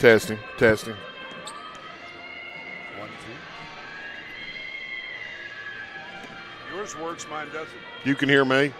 Testing. 1, 2. Yours works, mine doesn't. You can hear me?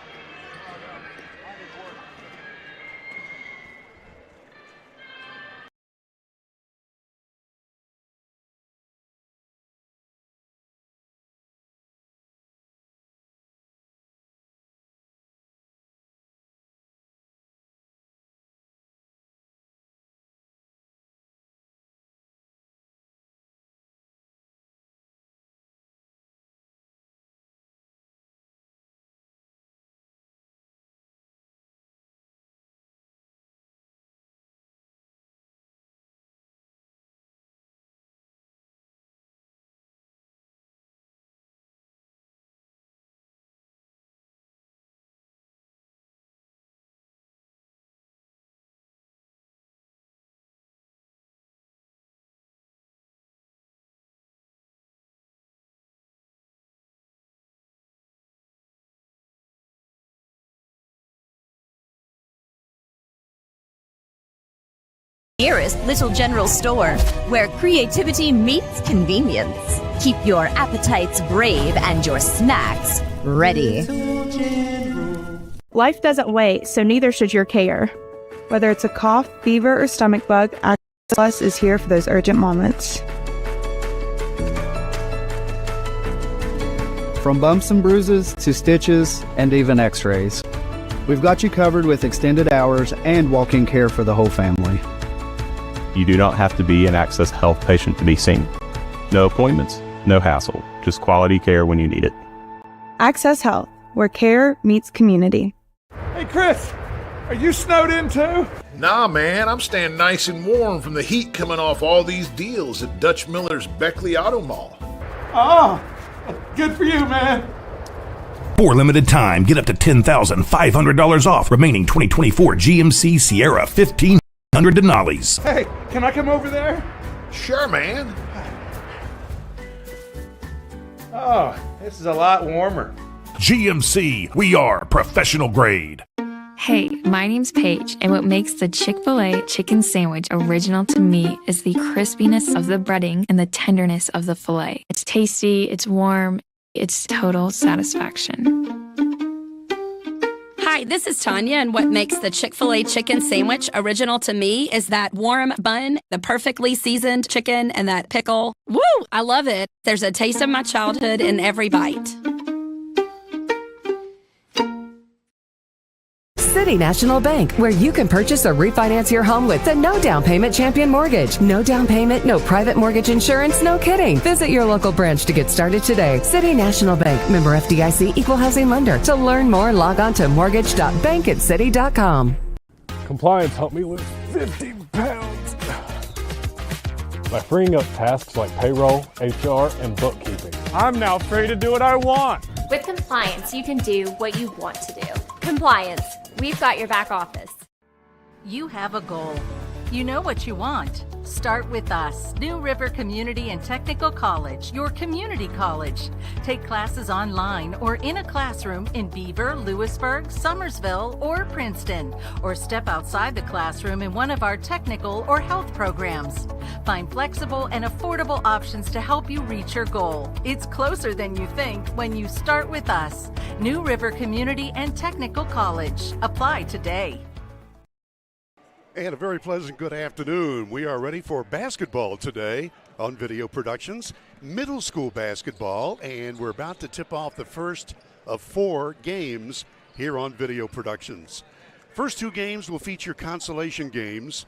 Nearest Little General Store, where creativity meets convenience. Keep your appetites brave and your snacks ready. Life doesn't wait, so neither should your care. Whether it's a cough, fever, or stomach bug, Access Plus is here for those urgent moments. From bumps and bruises to stitches and even x-rays, we've got you covered with extended hours and walk-in care for the whole family. You do not have to be an Access Health patient to be seen. No appointments, no hassle, just quality care when you need it. Access Health, where care meets community. Hey, Chris, are you snowed in too? Nah, man, I'm staying nice and warm from the heat coming off all these deals at Dutch Miller's Beckley Auto Mall. Oh, good for you, man. For limited time, get up to $10,500 off remaining 2024 GMC Sierra 1500 Denali's. Hey, can I come over there? Sure, man. Oh, this is a lot warmer. GMC, we are professional grade. Hey, my name's Paige, and what makes the Chick-fil-A chicken sandwich original to me is the crispiness of the breading and the tenderness of the filet. It's tasty, it's warm, it's total satisfaction. Hi, this is Tanya, and what makes the Chick-fil-A chicken sandwich original to me is that warm bun, the perfectly seasoned chicken, and that pickle. Woo! I love it. There's a taste of my childhood in every bite. City National Bank, where you can purchase or refinance your home with the no down payment Champion Mortgage. No down payment, no private mortgage insurance, no kidding. Visit your local branch to get started today. City National Bank, member FDIC, equal housing lender. To learn more, log on to mortgage.bankatcity.com. Compliance helped me lose 50 pounds. by freeing up tasks like payroll, HR, and bookkeeping. I'm now free to do what I want. With compliance, you can do what you want to do. Compliance, we've got your back office. You have a goal. You know what you want. Start with us, New River Community and Technical College, your community college. Take classes online or in a classroom in Beaver, Lewisburg, Summersville, or Princeton, or step outside the classroom in one of our technical or health programs. Find flexible and affordable options to help you reach your goal. It's closer than you think when you start with us, New River Community and Technical College. Apply today. And a very pleasant good afternoon. We are ready for basketball today on Video Productions, middle school basketball, and we're about to tip off the first of 4 games here on Video Productions. First 2 games will feature consolation games.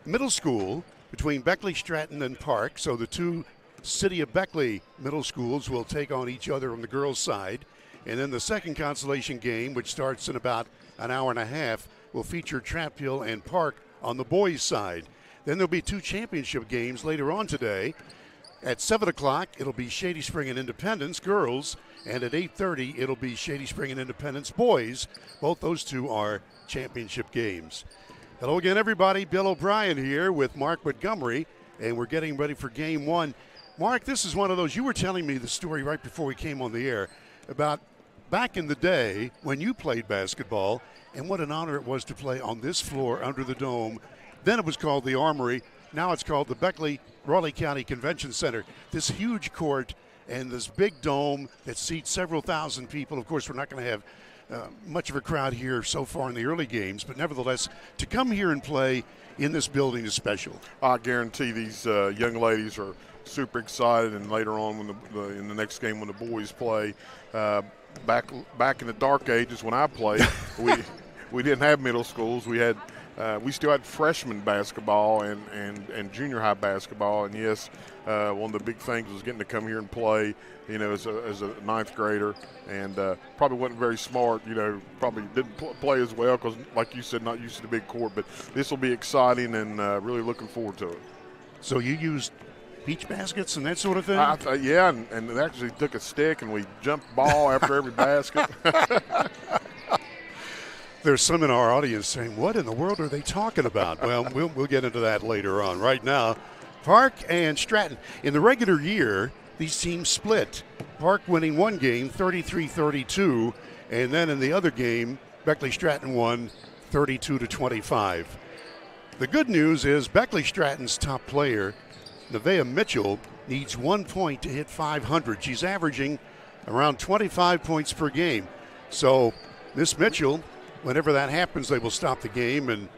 Middle school between Beckley-Stratton and Park, so the 2 City of Beckley middle schools will take on each other on the girls' side. And then the second consolation game, which starts in about an hour and a half, will feature Trap Hill and Park on the boys' side. Then there'll be 2 championship games later on today. At 7 o'clock, it'll be Shady Spring and Independence girls, and at 8:30, it'll be Shady Spring and Independence boys. Both those 2 are championship games. Hello again, everybody. Bill O'Brien here with Mark Montgomery, and we're getting ready for game 1. Mark, this is one of those, you were telling me the story right before we came on the air about back in the day when you played basketball, and what an honor it was to play on this floor under the dome. Then it was called the Armory. Now it's called the Beckley-Raleigh County Convention Center. This huge court and this big dome that seats several thousand people. Of course, we're not going to have much of a crowd here so far in the early games, but nevertheless, to come here and play in this building is special. I guarantee these young ladies are super excited, and later on when in the next game when the boys play, back in the dark ages when I played, we didn't have middle schools. We still had freshman basketball and junior high basketball. And yes, one of the big things was getting to come here and play, as a ninth grader, and probably wasn't very smart. Probably didn't play as well because, like you said, not used to the big court. But this will be exciting, and really looking forward to it. So you used beach baskets and that sort of thing? Yeah, and it actually took a stick and we jumped ball after every basket. There's some in our audience saying, what in the world are they talking about? Well, we'll get into that later on. Right now, Park and Stratton. In the regular year, these teams split. Park winning one game, 33-32, and then in the other game, Beckley-Stratton won 32-25. The good news is Beckley-Stratton's top player, Nevaeh Mitchell, needs 1 point to hit 500. She's averaging around 25 points per game. So Miss Mitchell, whenever that happens, they will stop the game and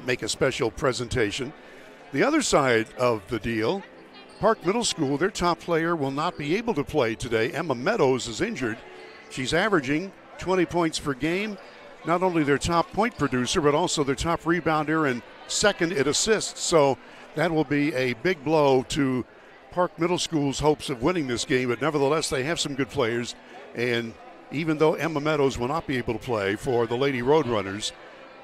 make a special presentation. The other side of the deal, Park Middle School, their top player will not be able to play today. Emma Meadows is injured. She's averaging 20 points per game. Not only their top point producer, but also their top rebounder and second in assists. So that will be a big blow to Park Middle School's hopes of winning this game. But nevertheless, they have some good players. And even though Emma Meadows will not be able to play for the Lady Roadrunners,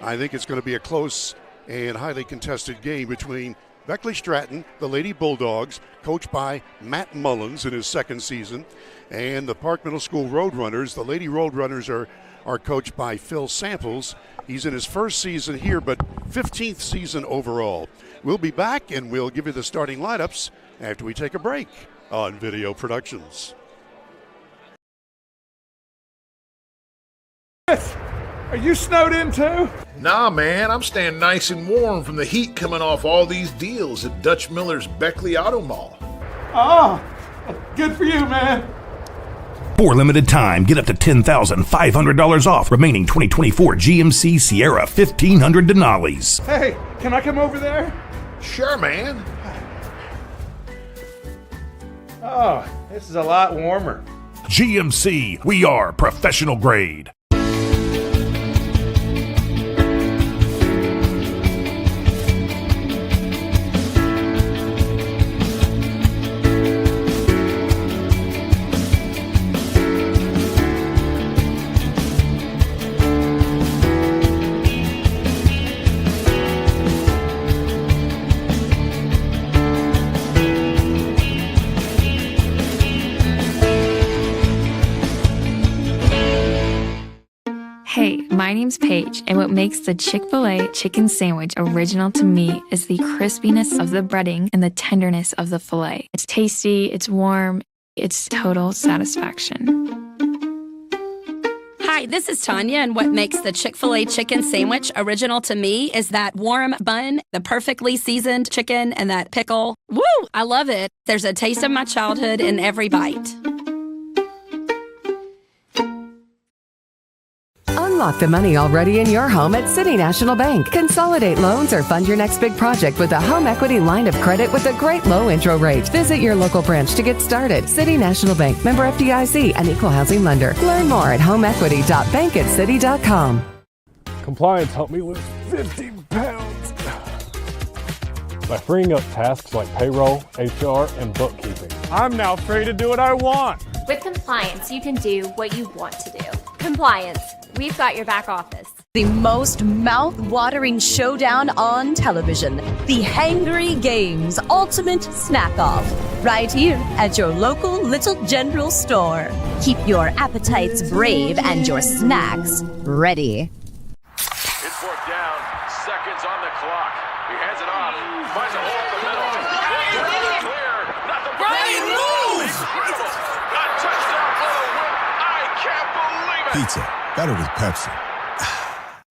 I think it's going to be a close and highly contested game between Beckley-Stratton, the Lady Bulldogs, coached by Matt Mullins in his second season, and the Park Middle School Roadrunners. The Lady Roadrunners are coached by Phil Samples. He's in his first season here, but 15th season overall. We'll be back, and we'll give you the starting lineups after we take a break on Video Productions. Are you snowed in too? Nah, man, I'm staying nice and warm from the heat coming off all these deals at Dutch Miller's Beckley Auto Mall. Oh, good for you, man. For limited time, get up to $10,500 off remaining 2024 GMC Sierra 1500 Denali's. Hey, can I come over there? Sure, man. Oh, this is a lot warmer. GMC, we are professional grade. My name's Paige, and what makes the Chick-fil-A chicken sandwich original to me is the crispiness of the breading and the tenderness of the filet. It's tasty, it's warm, it's total satisfaction. Hi, this is Tanya, and what makes the Chick-fil-A chicken sandwich original to me is that warm bun, the perfectly seasoned chicken, and that pickle. Woo! I love it. There's a taste of my childhood in every bite. Unlock the money already in your home at City National Bank. Consolidate loans or fund your next big project with a home equity line of credit with a great low intro rate. Visit your local branch to get started. City National Bank, member FDIC, and equal housing lender. Learn more at homeequity.bankatcity.com. Compliance helped me lose 50 pounds by freeing up tasks like payroll, HR, and bookkeeping. I'm now free to do what I want. With compliance, you can do what you want to do. Compliance, we've got your back office. The most mouth-watering showdown on television. The Hangry Games Ultimate Snack-Off. Right here at your local Little General store. Keep your appetites brave and your snacks ready. It's fourth down, seconds on the clock. He hands it off, finds a hole in the middle. Clear, not the Brian moves! Incredible! A touchdown for the win. I can't believe it! Pizza, better with Pepsi.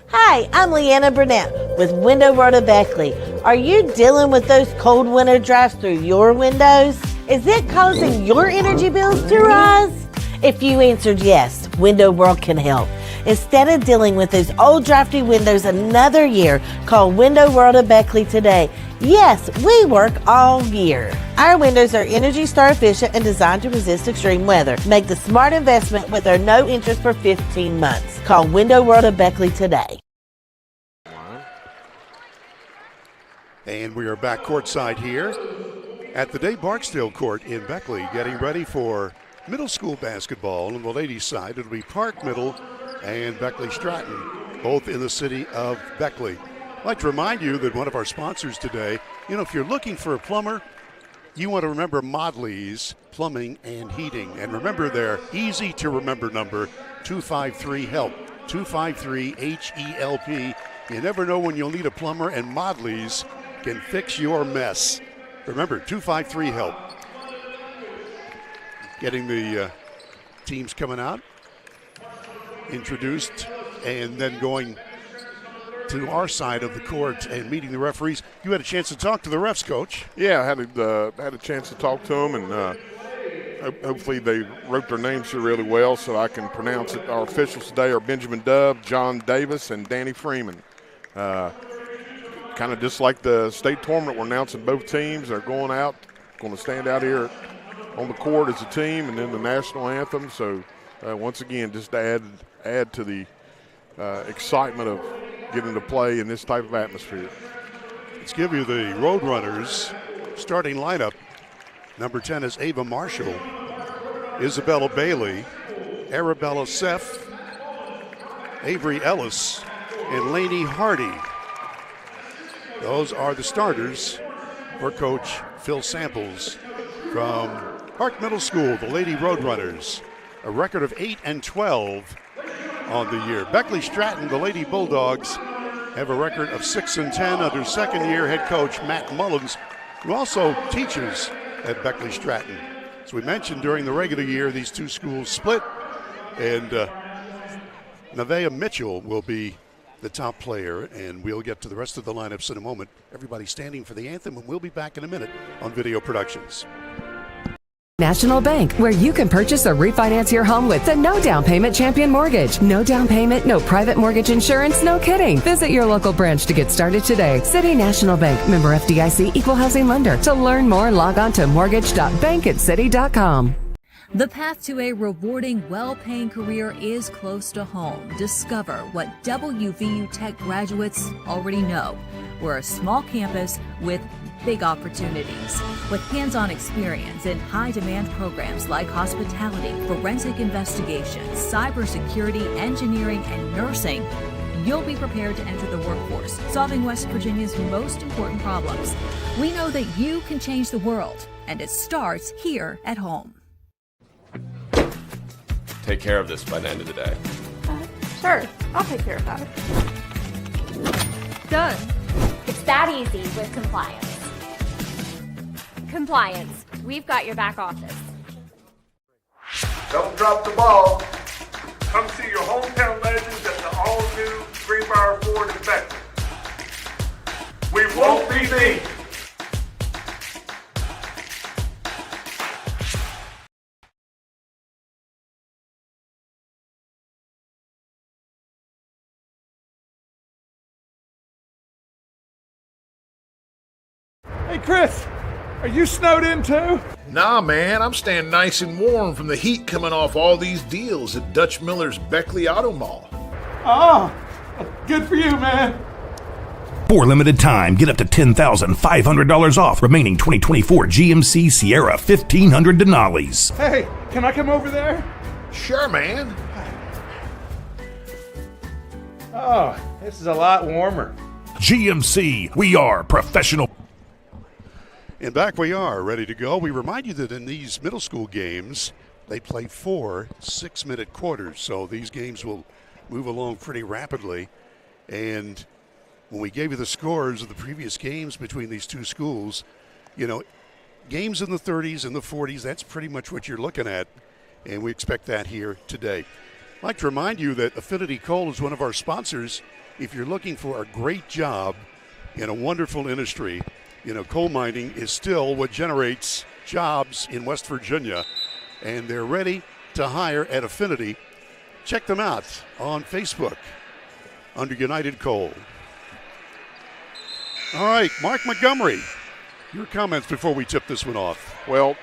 Hi, I'm Leanna Burnett with Window World of Beckley. Are you dealing with those cold winter drafts through your windows? Is it causing your energy bills to rise? If you answered yes, Window World can help. Instead of dealing with those old drafty windows another year, call Window World of Beckley today. Yes, we work all year. Our windows are Energy Star efficient and designed to resist extreme weather. Make the smart investment with our no interest for 15 months. Call Window World of Beckley today. And we are back courtside here at the Dave Barksdale Court in Beckley, getting ready for middle school basketball. On the ladies' side, it'll be Park Middle and Beckley-Stratton, both in the city of Beckley. I'd like to remind you that one of our sponsors today, if you're looking for a plumber, you want to remember Modley's Plumbing and Heating. And remember their easy-to-remember number, 253-HELP, 253-HELP. You never know when you'll need a plumber, and Modley's can fix your mess. Remember, 253-HELP. Getting the teams coming out, introduced, and then going to our side of the court and meeting the referees. You had a chance to talk to the refs, Coach. Yeah, I had a chance to talk to them, and hopefully they wrote their names here really well so I can pronounce it. Our officials today are Benjamin Dove, John Davis, and Danny Freeman. Kind of just like the state tournament, we're announcing both teams. They're going to stand out here on the court as a team, and then the national anthem. So once again, just to add to the excitement of getting to play in this type of atmosphere. Let's give you the Roadrunners starting lineup. Number 10 is Ava Marshall, Isabella Bailey, Arabella Seff, Avery Ellis, and Lainey Hardy. Those are the starters for Coach Phil Samples from Park Middle School, the Lady Roadrunners. A record of 8-12 on the year. Beckley-Stratton, the Lady Bulldogs, have a record of 6-10 under second-year head coach Matt Mullins, who also teaches at Beckley-Stratton. As we mentioned, during the regular year, these two schools split, and Nevaeh Mitchell will be the top player, and we'll get to the rest of the lineups in a moment. Everybody standing for the anthem, and we'll be back in a minute on Video Productions. National Bank, where you can purchase or refinance your home with the no down payment champion mortgage. No down payment, no private mortgage insurance, no kidding. Visit your local branch to get started today. City National Bank, member FDIC, equal housing lender. To learn more, log on to mortgage.bankatcity.com. The path to a rewarding, well-paying career is close to home. Discover what WVU Tech graduates already know. We're a small campus with big opportunities. With hands-on experience in high-demand programs like hospitality, forensic investigations, cybersecurity, engineering, and nursing, you'll be prepared to enter the workforce, solving West Virginia's most important problems. We know that you can change the world, and it starts here at home. Take care of this by the end of the day. Sure, I'll take care of that. Done. It's that easy with compliance. Compliance. We've got your back office. Don't drop the ball. Come see your hometown legends at the all-new Greenbrier Ford in Beckley. We won't be beat. Hey, Chris, are you snowed in too? Nah, man, I'm staying nice and warm from the heat coming off all these deals at Dutch Miller's Beckley Auto Mall. Oh, good for you, man. For limited time, get up to $10,500 off remaining 2024 GMC Sierra 1500 Denali's. Hey, can I come over there? Sure, man. Oh, this is a lot warmer. GMC, we are professional. And back we are, ready to go. We remind you that in these middle school games, they play 4 6-minute quarters. So these games will move along pretty rapidly. And when we gave you the scores of the previous games between these two schools, you know, games in the 30s and the 40s, that's pretty much what you're looking at. And we expect that here today. I'd like to remind you that Affinity Coal is one of our sponsors. If you're looking for a great job in a wonderful industry, you know, coal mining is still what generates jobs in West Virginia, and they're ready to hire at Affinity. Check them out on Facebook under United Coal. All right, Mark Montgomery, your comments before we tip this one off. Well,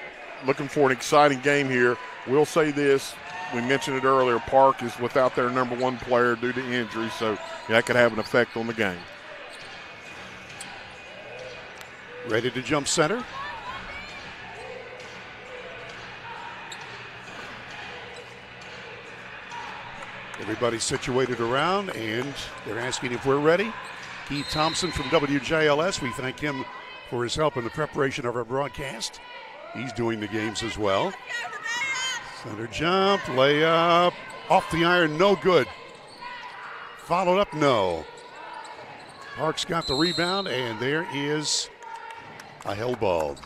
looking for an exciting game here. We'll say this. We mentioned it earlier. Park is without their number 1 player due to injury, so that could have an effect on the game. Ready to jump center. Everybody's situated around, and they're asking if we're ready. Keith Thompson from WJLS, we thank him for his help in the preparation of our broadcast. He's doing the games as well. Center jump, layup, off the iron, no good. Followed up, no. Park's got the rebound, and there is a held ball.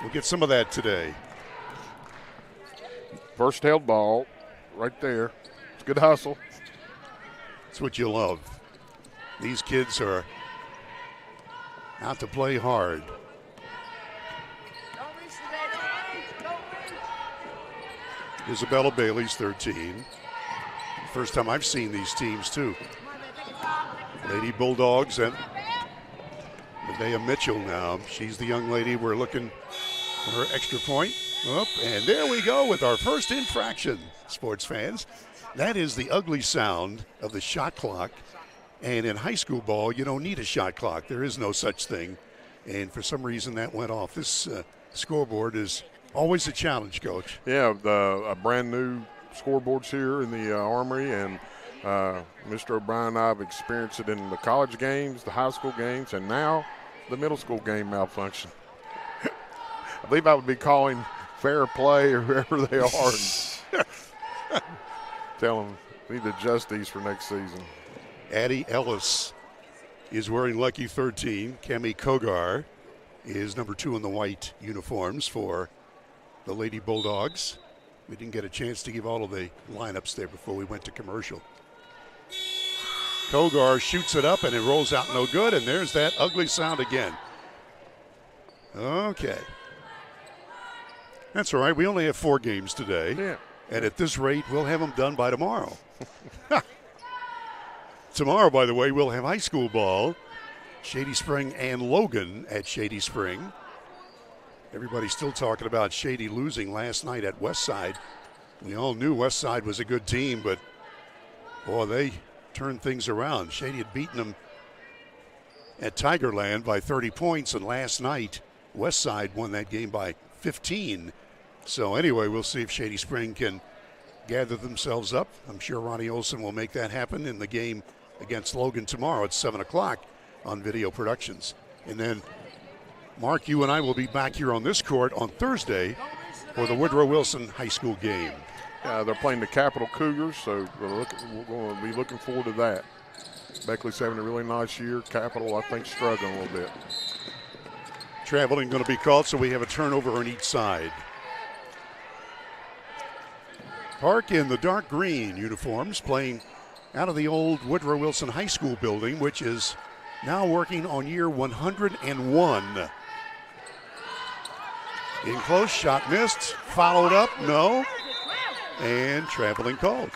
We'll get some of that today. First held ball right there. It's good hustle. That's what you love. These kids are out to play hard. Isabella Bailey's 13. First time I've seen these teams too. Lady Bulldogs and Medea Mitchell now. She's the young lady we're looking for her extra point. And there we go with our first infraction, sports fans. That is the ugly sound of the shot clock. And in high school ball, you don't need a shot clock. There is no such thing. And for some reason that went off. This scoreboard is always a challenge, Coach. Yeah, a brand new scoreboard's here in the Armory, and Mr. O'Brien and I have experienced it in the college games, the high school games, and now the middle school game malfunction. I believe I would be calling fair play or whoever they are. And tell them we need to adjust these for next season. Addie Ellis is wearing lucky 13. Cami Kogar is number 2 in the white uniforms for the Lady Bulldogs. We didn't get a chance to give all of the lineups there before we went to commercial. Kogar shoots it up and it rolls out no good, and there's that ugly sound again. Okay. That's all right. We only have 4 games today. Yeah. And at this rate, we'll have them done by tomorrow. Tomorrow, by the way, we'll have high school ball. Shady Spring and Logan at Shady Spring. Everybody's still talking about Shady losing last night at Westside. We all knew Westside was a good team, but, boy, they turned things around. Shady had beaten them at Tigerland by 30 points, and last night Westside won that game by 15. So anyway, we'll see if Shady Spring can gather themselves up. I'm sure Ronnie Olson will make that happen in the game against Logan tomorrow at 7 o'clock on Video Productions. And then, Mark, you and I will be back here on this court on Thursday for the Woodrow Wilson High School game. They're playing the Capital Cougars, so we're going to be looking forward to that. Beckley's having a really nice year. Capital, I think, struggling a little bit. Traveling going to be called, so we have a turnover on each side. Park in the dark green uniforms, playing out of the old Woodrow Wilson High School building, which is now working on year 101. In close, shot missed, followed up, no, and traveling called.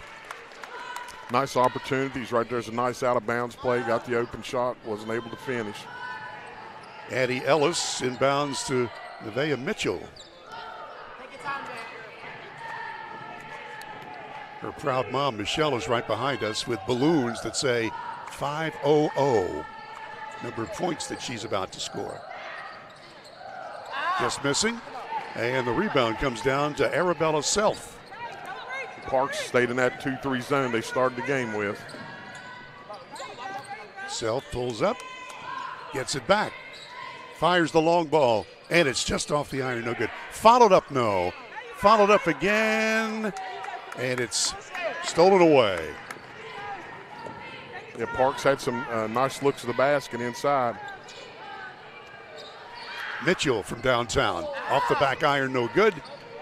Nice opportunities right there's a nice out of bounds play, got the open shot, wasn't able to finish. Addie Ellis inbounds to Nevaeh Mitchell. Her proud mom, Michelle, is right behind us with balloons that say 500, number of points that she's about to score. Just missing, and the rebound comes down to Arabella Self. Parks stayed in that 2-3 zone they started the game with. Self pulls up, gets it back, fires the long ball, and it's just off the iron, no good. Followed up, no. Followed up again, and it's stolen away. Yeah, Parks had some nice looks at the basket inside. Mitchell from downtown, off the back iron, no good.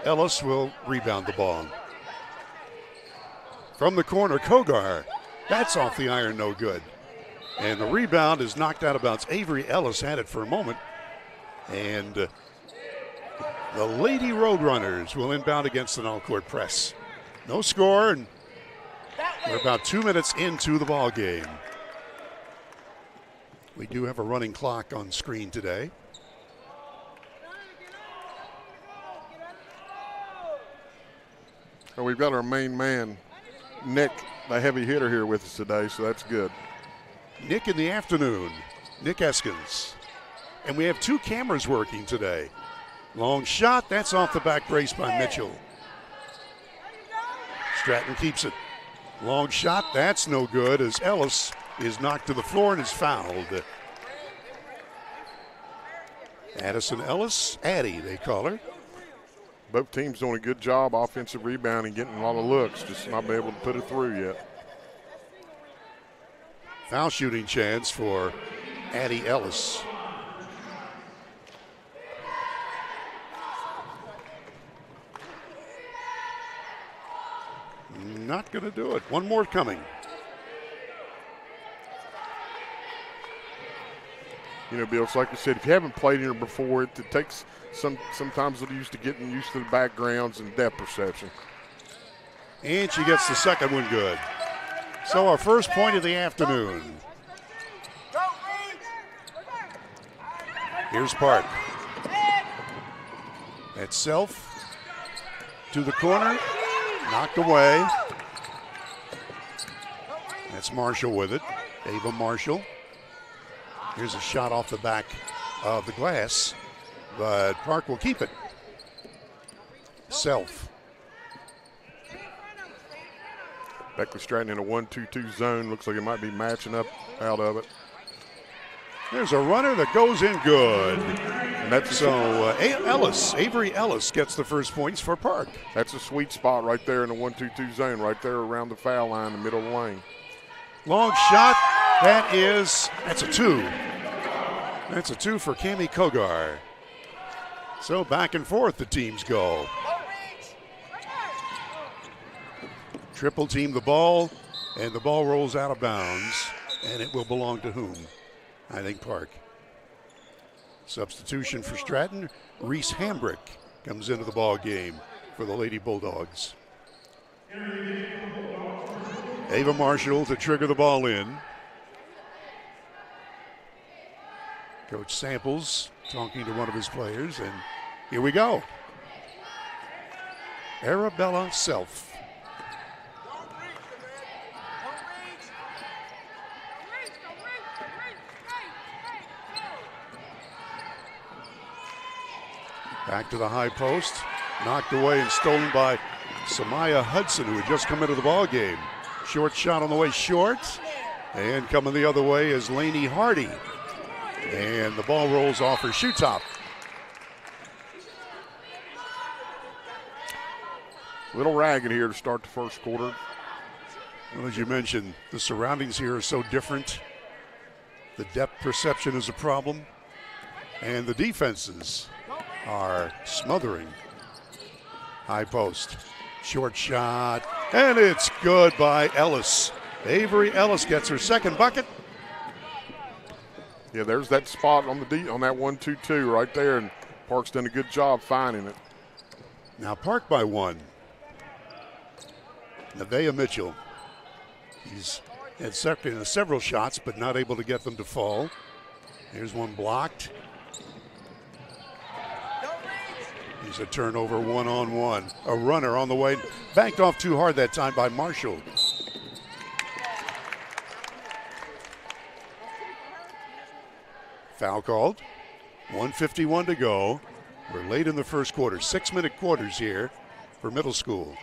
Ellis will rebound the ball. From the corner, Kogar, that's off the iron, no good. And the rebound is knocked out of bounds. Avery Ellis had it for a moment. And the Lady Roadrunners will inbound against an all-court press. No score, and we're about 2 minutes into the ball game. We do have a running clock on screen today. Well, we've got our main man, Nick, the heavy hitter, here with us today, so that's good. Nick in the afternoon, Nick Eskins. And we have two cameras working today. Long shot, that's off the back brace by Mitchell. Stratton keeps it. Long shot, that's no good as Ellis is knocked to the floor and is fouled. Addison Ellis, Addie they call her. Both teams doing a good job offensive rebounding, getting a lot of looks, just not been able to put it through yet. Foul shooting chance for Addie Ellis. Not going to do it. One more coming. You know, Bill, it's like we said, if you haven't played here before, it takes sometimes they're used to getting used to the backgrounds and depth perception. And she gets the second one good. So our first point of the afternoon. Here's Park. At Self to the corner, knocked away. That's Marshall with it, Ava Marshall. Here's a shot off the back of the glass, but Park will keep it. Self. Beckley-Stratton in a 1-2-2 zone. Looks like it might be matching up out of it. There's a runner that goes in good. And that's so Avery Ellis gets the first points for Park. That's a sweet spot right there in the 1-2-2 zone, right there around the foul line, the middle of the lane. Long shot. That's a two. That's a two for Cammie Kogar. So back and forth the teams go. Triple team the ball, and the ball rolls out of bounds, and it will belong to whom? I think Park. Substitution for Stratton. Reese Hambrick comes into the ball game for the Lady Bulldogs. Ava Marshall to trigger the ball in. Coach Samples talking to one of his players, and here we go. Arabella Self. Back to the high post, knocked away and stolen by Samaya Hudson, who had just come into the ball game. Short shot on the way short, and coming the other way is Lainey Hardy. And the ball rolls off her shoe top. A little ragged here to start the first quarter. Well, as you mentioned, the surroundings here are so different. The depth perception is a problem, and the defenses are smothering. High post, short shot, and it's good by Ellis. Avery Ellis gets her second bucket. Yeah, there's that spot on on that 1-2-2 right there, and Park's done a good job finding it. Now Park by one. Nevaeh Mitchell. He's had several shots, but not able to get them to fall. Here's one blocked. He's a turnover one-on-one. A runner on the way. Banked off too hard that time by Marshall. Foul called. 1:51 to go. We're late in the first quarter. 6-minute quarters here for middle school.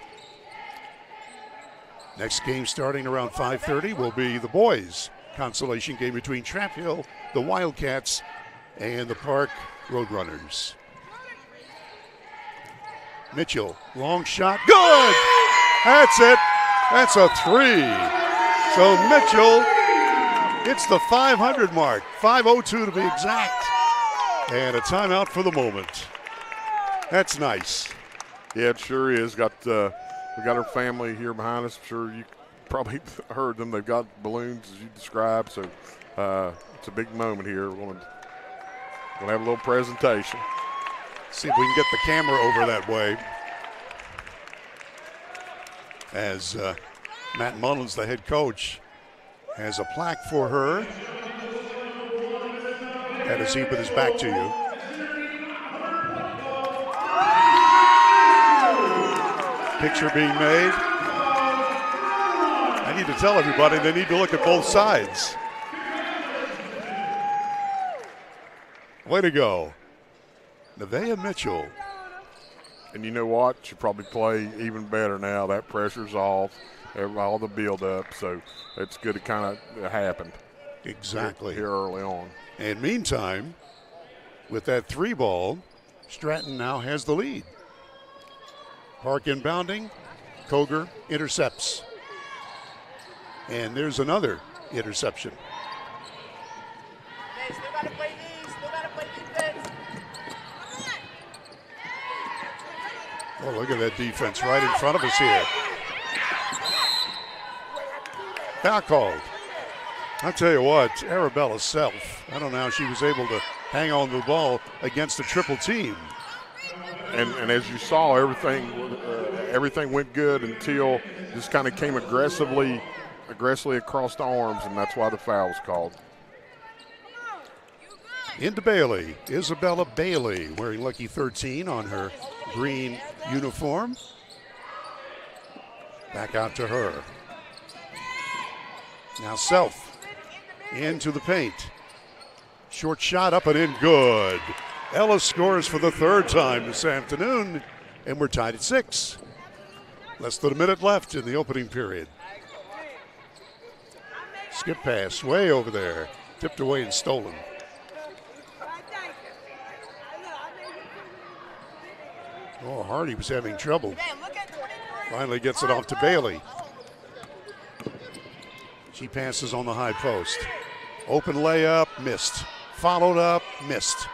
Next game starting around 5:30 will be the boys' consolation game between Trap Hill, the Wildcats, and the Park Roadrunners. Mitchell, long shot, good! That's it. That's a three. So Mitchell hits the 500 mark, 5:02 to be exact. And a timeout for the moment. That's nice. Yeah, it sure is. We got our family here behind us. I'm sure you probably heard them. They've got balloons, as you described. So it's a big moment here. We're going to have a little presentation. See if we can get the camera over that way. As Matt Mullins, the head coach, has a plaque for her. That is he with his back to you. Picture being made. I need to tell everybody they need to look at both sides. Way to go. Nevaeh Mitchell. And you know what? She'll probably play even better now. That pressure's off, all the build-up, so it's good it kind of happened. Exactly. Here early on. And meantime, with that three ball, Stratton now has the lead. Park inbounding, Koger intercepts. And there's another interception. Oh, look at that defense right in front of us here. Foul called. I'll tell you what, Arabella Self, I don't know how she was able to hang on to the ball against a triple team. And as you saw, everything went good until just kind of came aggressively across the arms, and that's why the foul was called. Into Bailey, Isabella Bailey, wearing lucky 13 on her green uniform. Back out to her. Now Self into the paint. Short shot up and in, good. Ellis scores for the third time this afternoon, and we're tied at 6. Less than a minute left in the opening period. Skip pass way over there, tipped away and stolen. Oh, Hardy was having trouble. Finally gets it off to Bailey. She passes on the high post. Open layup, missed. Followed up, missed.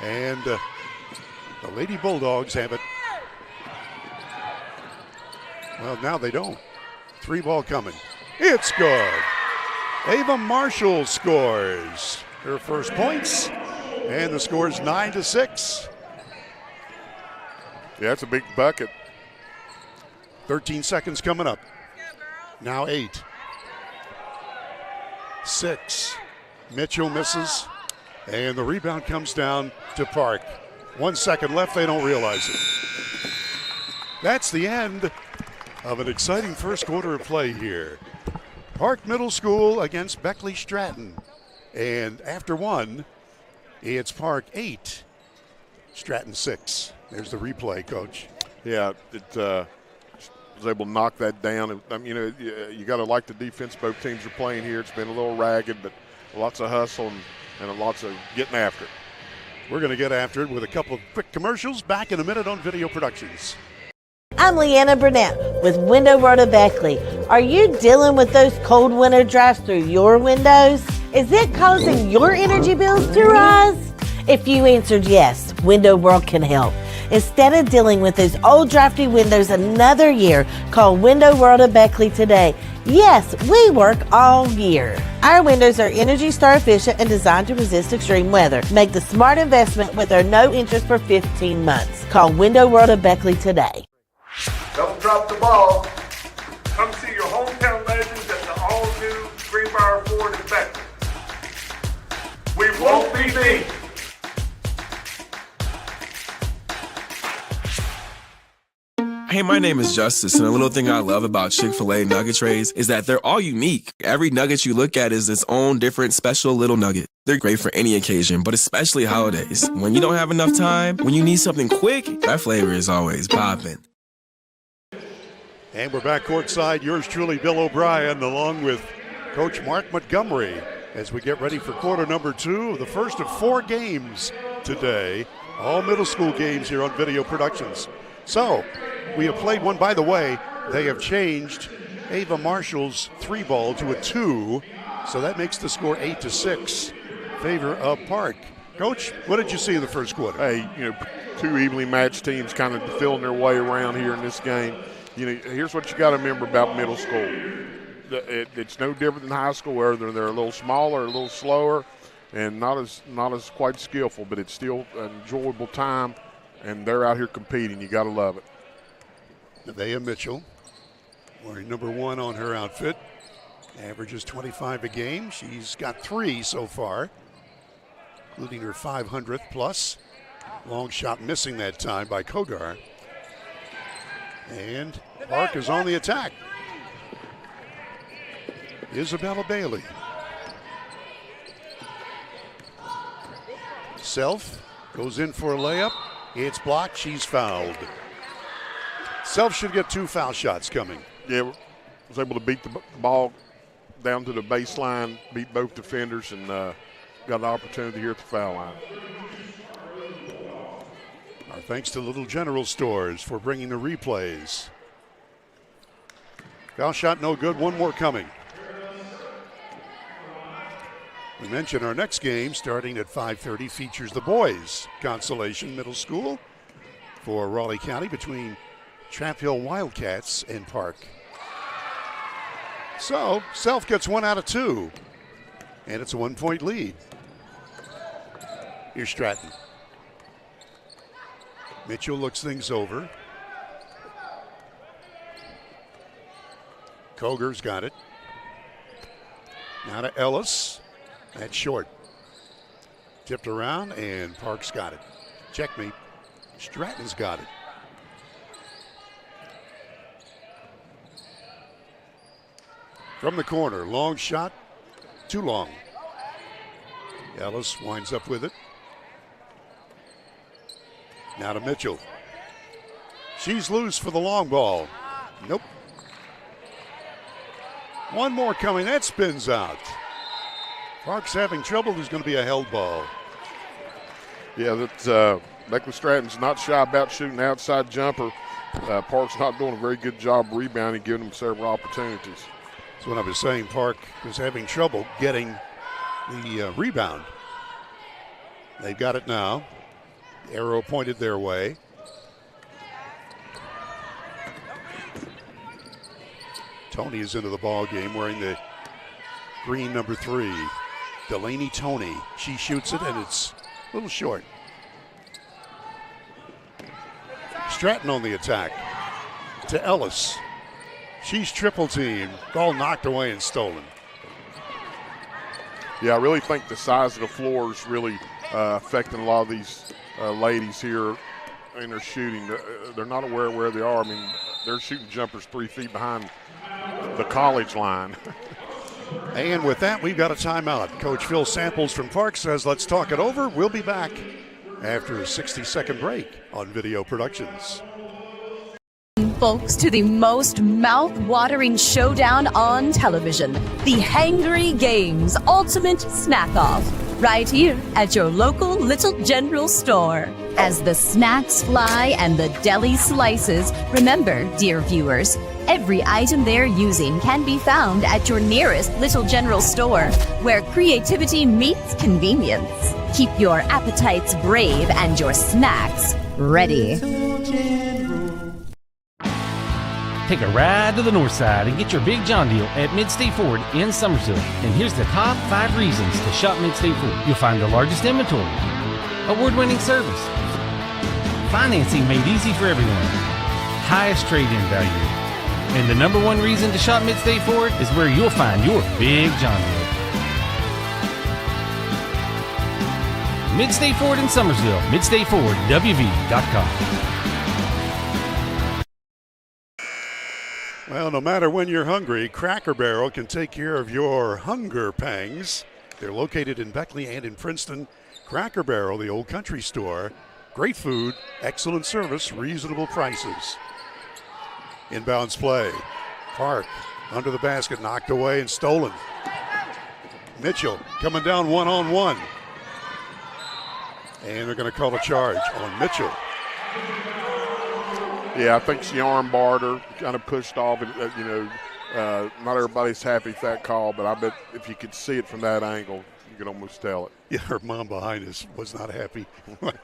And the Lady Bulldogs have it. Well, now they don't. Three ball coming. It's good. Ava Marshall scores her first points. And the score is 9-6. Yeah, that's a big bucket. 13 seconds coming up. Now 8. 6. Mitchell misses. And the rebound comes down to Park. 1 second left, they don't realize it. That's the end of an exciting first quarter of play here. Park Middle School against Beckley-Stratton. And after one, it's Park 8, Stratton 6. There's the replay, Coach. Yeah, it was able to knock that down. I mean, you got to like the defense both teams are playing here. It's been a little ragged, but lots of hustle and lots of getting after it. We're going to get after it with a couple of quick commercials. Back in a minute on Video Productions. I'm Leanna Burnett with Window World of Beckley. Are you dealing with those cold winter drafts through your windows? Is it causing your energy bills to rise? If you answered yes, Window World can help. Instead of dealing with those old drafty windows another year, call Window World of Beckley today. Yes, we work all year. Our windows are Energy Star efficient and designed to resist extreme weather. Make the smart investment with our no interest for 15 months. Call Window World of Beckley today. Don't drop the ball. Come see your hometown legends at the all-new Greenbrier Ford in Beckley. We won't be beat. Hey, my name is Justice, and a little thing I love about Chick-fil-A nugget trays is that they're all unique. Every nugget you look at is its own different special little nugget. They're great for any occasion, but especially holidays. When you don't have enough time, when you need something quick, that flavor is always popping. And we're back courtside. Yours truly, Bill O'Brien, along with Coach Mark Montgomery, as we get ready for quarter number 2 of the first of 4 games today. All middle school games here on Video Productions. So, we have played one. By the way, they have changed Ava Marshall's 3-ball to a 2, so that makes the score 8-6 favor of Park. Coach, what did you see in the first quarter? Hey, 2 evenly matched teams kind of feeling their way around here in this game. Here's what you got to remember about middle school. It's no different than high school, where they're a little smaller, a little slower, and not as quite skillful, but it's still an enjoyable time, and they're out here competing. You got to love it. Nevaeh Mitchell, wearing number 1 on her outfit, averages 25 a game. She's got 3 so far, including her 500th plus. Long shot missing that time by Kogar. And Park is on the attack. Isabella Bailey. Self goes in for a layup. It's blocked. She's fouled. Self should get 2 foul shots coming. Yeah, was able to beat the ball down to the baseline, beat both defenders, and got an opportunity here at the foul line. Our thanks to Little General Stores for bringing the replays. Foul shot no good. 1 more coming. We mentioned our next game, starting at 5:30, features the boys' consolation middle school for Raleigh County between Trap Hill Wildcats and Park. So, Self gets 1 out of 2, and it's a 1-point lead. Here's Stratton. Mitchell looks things over. Koger's got it. Now to Ellis. That's short. Tipped around, and Park's got it. Checkmate. Stratton's got it. From the corner, long shot, too long. Ellis winds up with it. Now to Mitchell. She's loose for the long ball. Nope. 1 more coming, that spins out. Park's having trouble. There's going to be a held ball. Yeah, that's Beckley-Stratton's not shy about shooting the outside jumper. Park's not doing a very good job rebounding, giving them several opportunities. That's what I was saying. Park was having trouble getting the rebound. They've got it now. Arrow pointed their way. Tony is into the ball game wearing the green number 3. Delaney Tony. She shoots it, and it's a little short. Stratton on the attack. To Ellis. She's triple teamed. Ball knocked away and stolen. Yeah, I really think the size of the floor is really affecting a lot of these ladies here in their shooting. They're not aware of where they are. I mean, they're shooting jumpers 3 feet behind the college line. And with that, we've got a timeout. Coach Phil Samples from Park says, let's talk it over. We'll be back after a 60-second break on Video Productions. Folks, to the most mouth-watering showdown on television, the Hangry Games Ultimate Snack-Off. right here at your local Little General store. As the snacks fly and the deli slices, remember, dear viewers, every item they're using can be found at your nearest Little General store, where creativity meets convenience. Keep your appetites brave and your snacks ready. Take a ride to the north side and get your Big John deal at Mid-State Ford in Summersville. And here's the top 5 reasons to shop Mid-State Ford. You'll find the largest inventory, award-winning service, financing made easy for everyone, highest trade-in value. And the number 1 reason to shop Mid-State Ford is where you'll find your Big John deal. Mid-State Ford in Summersville, MidStateFordWV.com. Well, no matter when you're hungry, Cracker Barrel can take care of your hunger pangs. They're located in Beckley and in Princeton. Cracker Barrel, the old country store. Great food, excellent service, reasonable prices. Inbounds play. Park under the basket, knocked away and stolen. Mitchell coming down one-on-one. And they're going to call a charge on Mitchell. Yeah, I think she arm-barred her, kind of pushed off. Not everybody's happy with that call, but I bet if you could see it from that angle, you could almost tell it. Yeah, her mom behind us was not happy. But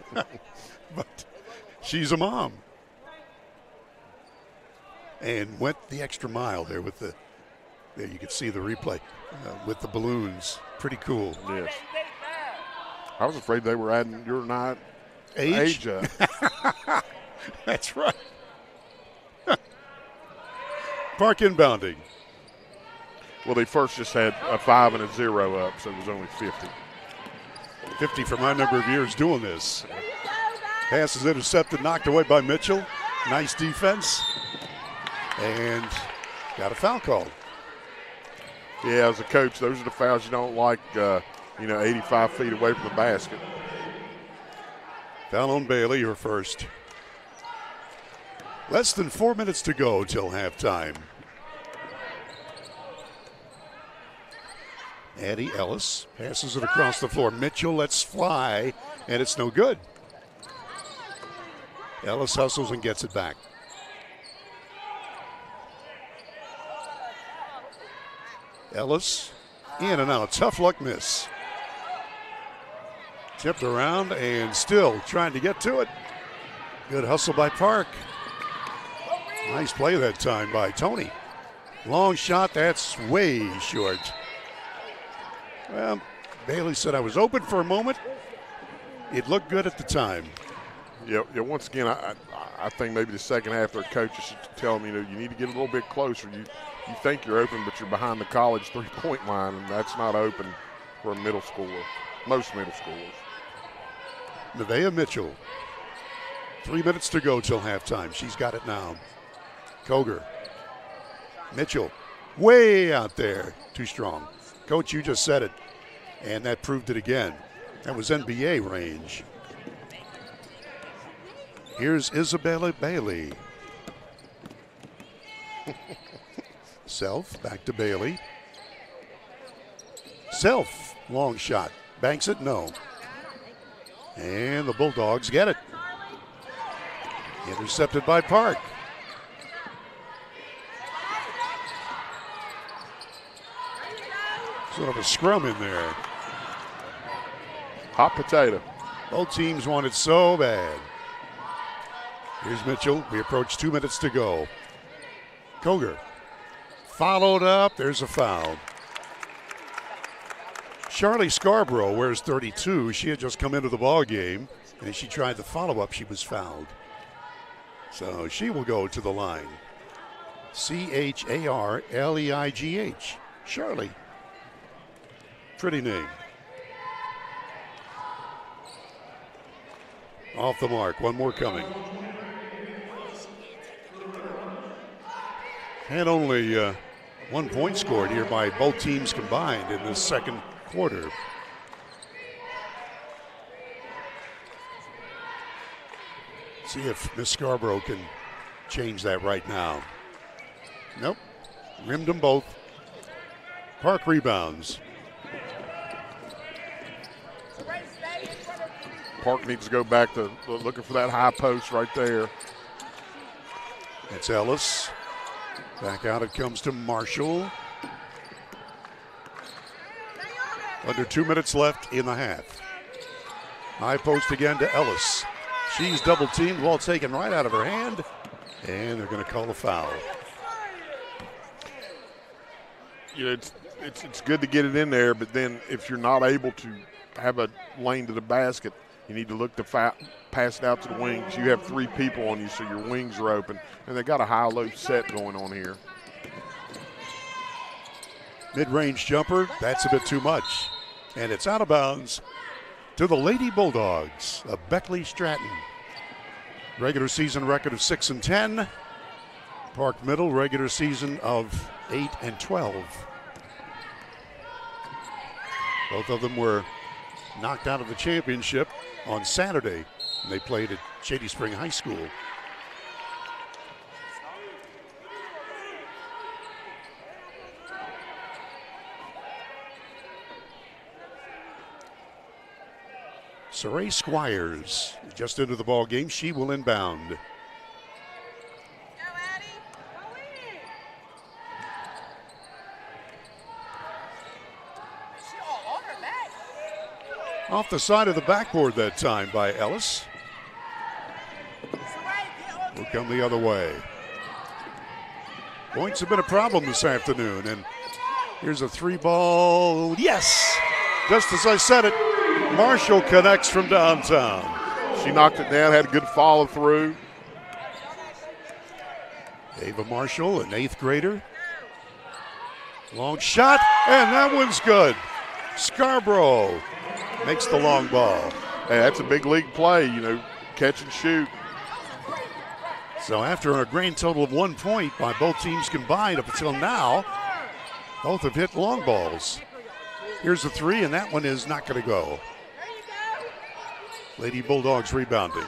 she's a mom. And went the extra mile there with the, there you can see the replay with the balloons. Pretty cool. Yes. I was afraid they were adding your night age. That's right. Park inbounding. Well, they first just had a 5 and a 0 up, so it was only 50. 50 for my number of years doing this. Pass is intercepted, knocked away by Mitchell. Nice defense. And got a foul call. Yeah, as a coach, those are the fouls you don't like, 85 feet away from the basket. Foul on Bailey, her first. Less than 4 minutes to go till halftime. Addie Ellis passes it across the floor. Mitchell lets fly, and it's no good. Ellis hustles and gets it back. Ellis in and out. Tough luck miss. Tipped around and still trying to get to it. Good hustle by Park. Nice play that time by Tony. Long shot, that's way short. Well, Bailey said I was open for a moment. It looked good at the time. Yeah. Once again, I think maybe the second half their coaches should tell them, you need to get a little bit closer. You think you're open, but you're behind the college three-point line, and that's not open for a middle schooler, most middle schoolers. Nevaeh Mitchell. 3 minutes to go till halftime. She's got it now. Koger. Mitchell. Way out there. Too strong. Coach, you just said it. And that proved it again. That was NBA range. Here's Isabella Bailey. Self, back to Bailey. Self, long shot. Banks it, no. And the Bulldogs get it. Intercepted by Park. Sort of a scrum in there. Hot potato. Both teams want it so bad. Here's Mitchell. We approach 2 minutes to go. Koger. Followed up. There's a foul. Charlie Scarborough wears 32. She had just come into the ball game, and she tried the follow-up. She was fouled. So she will go to the line. Charleigh. Charlie. Pretty name. Off the mark. One more coming. And only 1 point scored here by both teams combined in this second quarter. See if Miss Scarborough can change that right now. Nope. Rimmed them both. Park rebounds. Park needs to go back to looking for that high post right there. It's Ellis. Back out it comes to Marshall. Under 2 minutes left in the half. High post again to Ellis. She's double teamed, ball taken right out of her hand, and they're going to call a foul. You know, it's good to get it in there, but then if you're not able to have a lane to the basket, you need to look to pass it out to the wings. You have 3 people on you, so your wings are open, and they got a high-low set going on here. Mid-range jumper, that's a bit too much. And it's out of bounds to the Lady Bulldogs of Beckley-Stratton. Regular season record of 6-10. Park Middle, regular season of 8-12. Both of them were knocked out of the championship on Saturday. And they played at Shady Spring High School. Saray Squires just into the ball game. She will inbound. Off the side of the backboard that time by Ellis. Will come the other way. Points have been a problem this afternoon, and here's a 3-ball. Yes! Just as I said it, Marshall connects from downtown. She knocked it down, had a good follow through. Ava Marshall, an 8th grader. Long shot, and that one's good. Scarborough makes the long ball. Hey, that's a big league play, you know, catch and shoot. So after a grand total of 1 point by both teams combined up until now, both have hit long balls. Here's the 3, and that one is not going to go. Lady Bulldogs rebounding.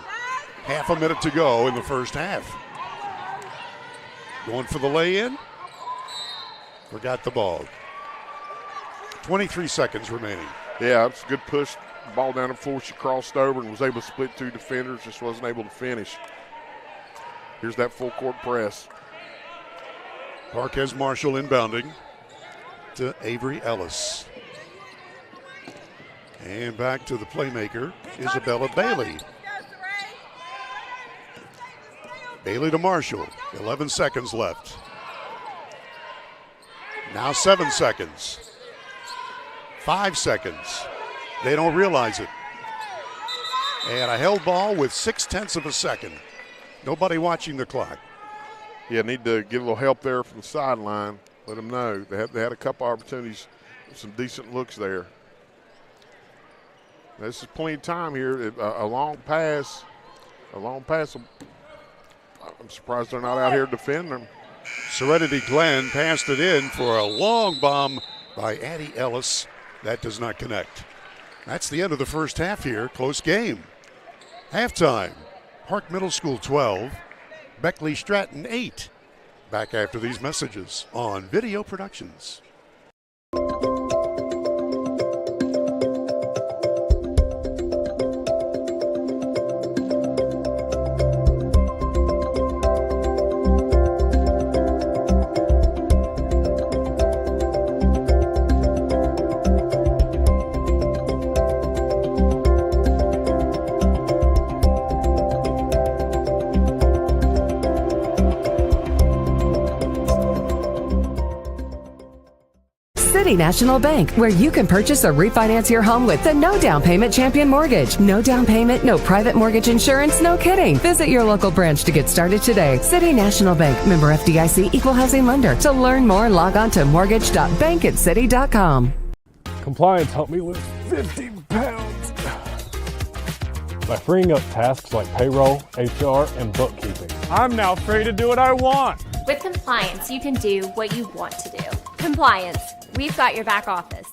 Half a minute to go in the first half. Going for the lay-in. Forgot the ball. 23 seconds remaining. Yeah, it's a good push. Ball down the floor. She crossed over and was able to split 2 defenders. Just wasn't able to finish. Here's that full court press. Park has Marshall inbounding to Avery Ellis. And back to the playmaker, Isabella Bailey. Bailey to Marshall, 11 seconds left. Now 7 seconds. 5 seconds. They don't realize it. And a held ball with 0.6 of a second. Nobody watching the clock. Yeah, need to get a little help there from the sideline. Let them know. They had a couple opportunities, some decent looks there. This is plenty of time here. A long pass. I'm surprised they're not out here defending them. Serenity Glenn passed it in for a long bomb by Addie Ellis. That does not connect. That's the end of the first half here. Close game. Halftime. Park Middle School 12, Beckley-Stratton 8. Back after these messages on Video Productions. City National Bank, where you can purchase or refinance your home with the no down payment champion mortgage. No down payment, no private mortgage insurance, no kidding. Visit your local branch to get started today. City National Bank, member FDIC, equal housing lender. To learn more, log on to mortgage.bankatcity.com. Compliance helped me lose 50 pounds by freeing up tasks like payroll, HR, and bookkeeping. I'm now free to do what I want. With compliance, you can do what you want to do. Compliance, we've got your back office.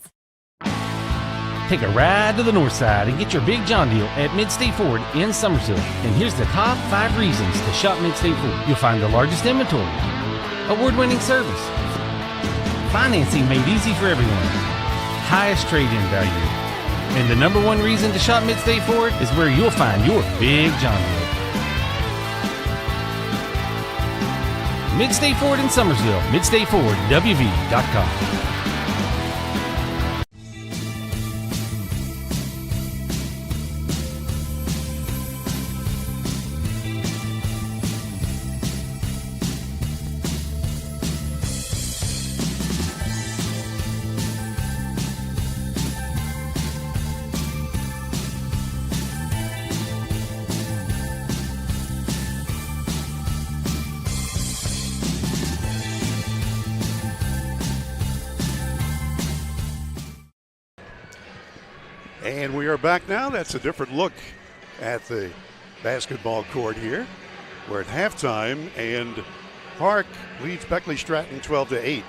Take a ride to the north side and get your big John deal at Mid-State Ford in Summersville. And here's the top 5 reasons to shop Mid-State Ford. You'll find the largest inventory, award-winning service, financing made easy for everyone, highest trade-in value, And the number one reason to shop Midstate Ford is where you'll find your big John deal. Midstate Ford in Summersville. MidstateFordWV.com. And we are back now. That's a different look at the basketball court here. We're at halftime, and Park leads Beckley-Stratton 12-8.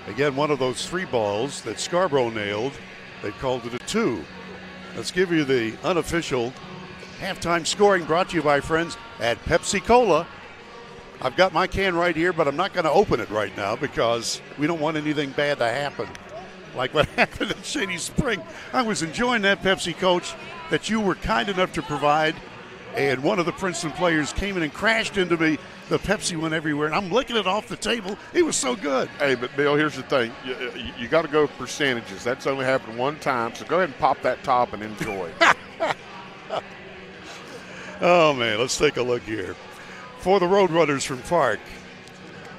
Again, one of those three balls that Scarborough nailed. They called it a 2. Let's give you the unofficial halftime scoring, brought to you by friends at Pepsi-Cola. I've got my can right here, but I'm not going to open it right now because we don't want anything bad to happen, like what happened at Shady Spring. I was enjoying that Pepsi, Coach, that you were kind enough to provide, and one of the Princeton players came in and crashed into me. The Pepsi went everywhere, and I'm licking it off the table. It was so good. Hey, but Bill, here's the thing. You got to go with percentages. That's only happened one time, so go ahead and pop that top and enjoy. Oh, man, let's take a look here. For the Roadrunners from Park,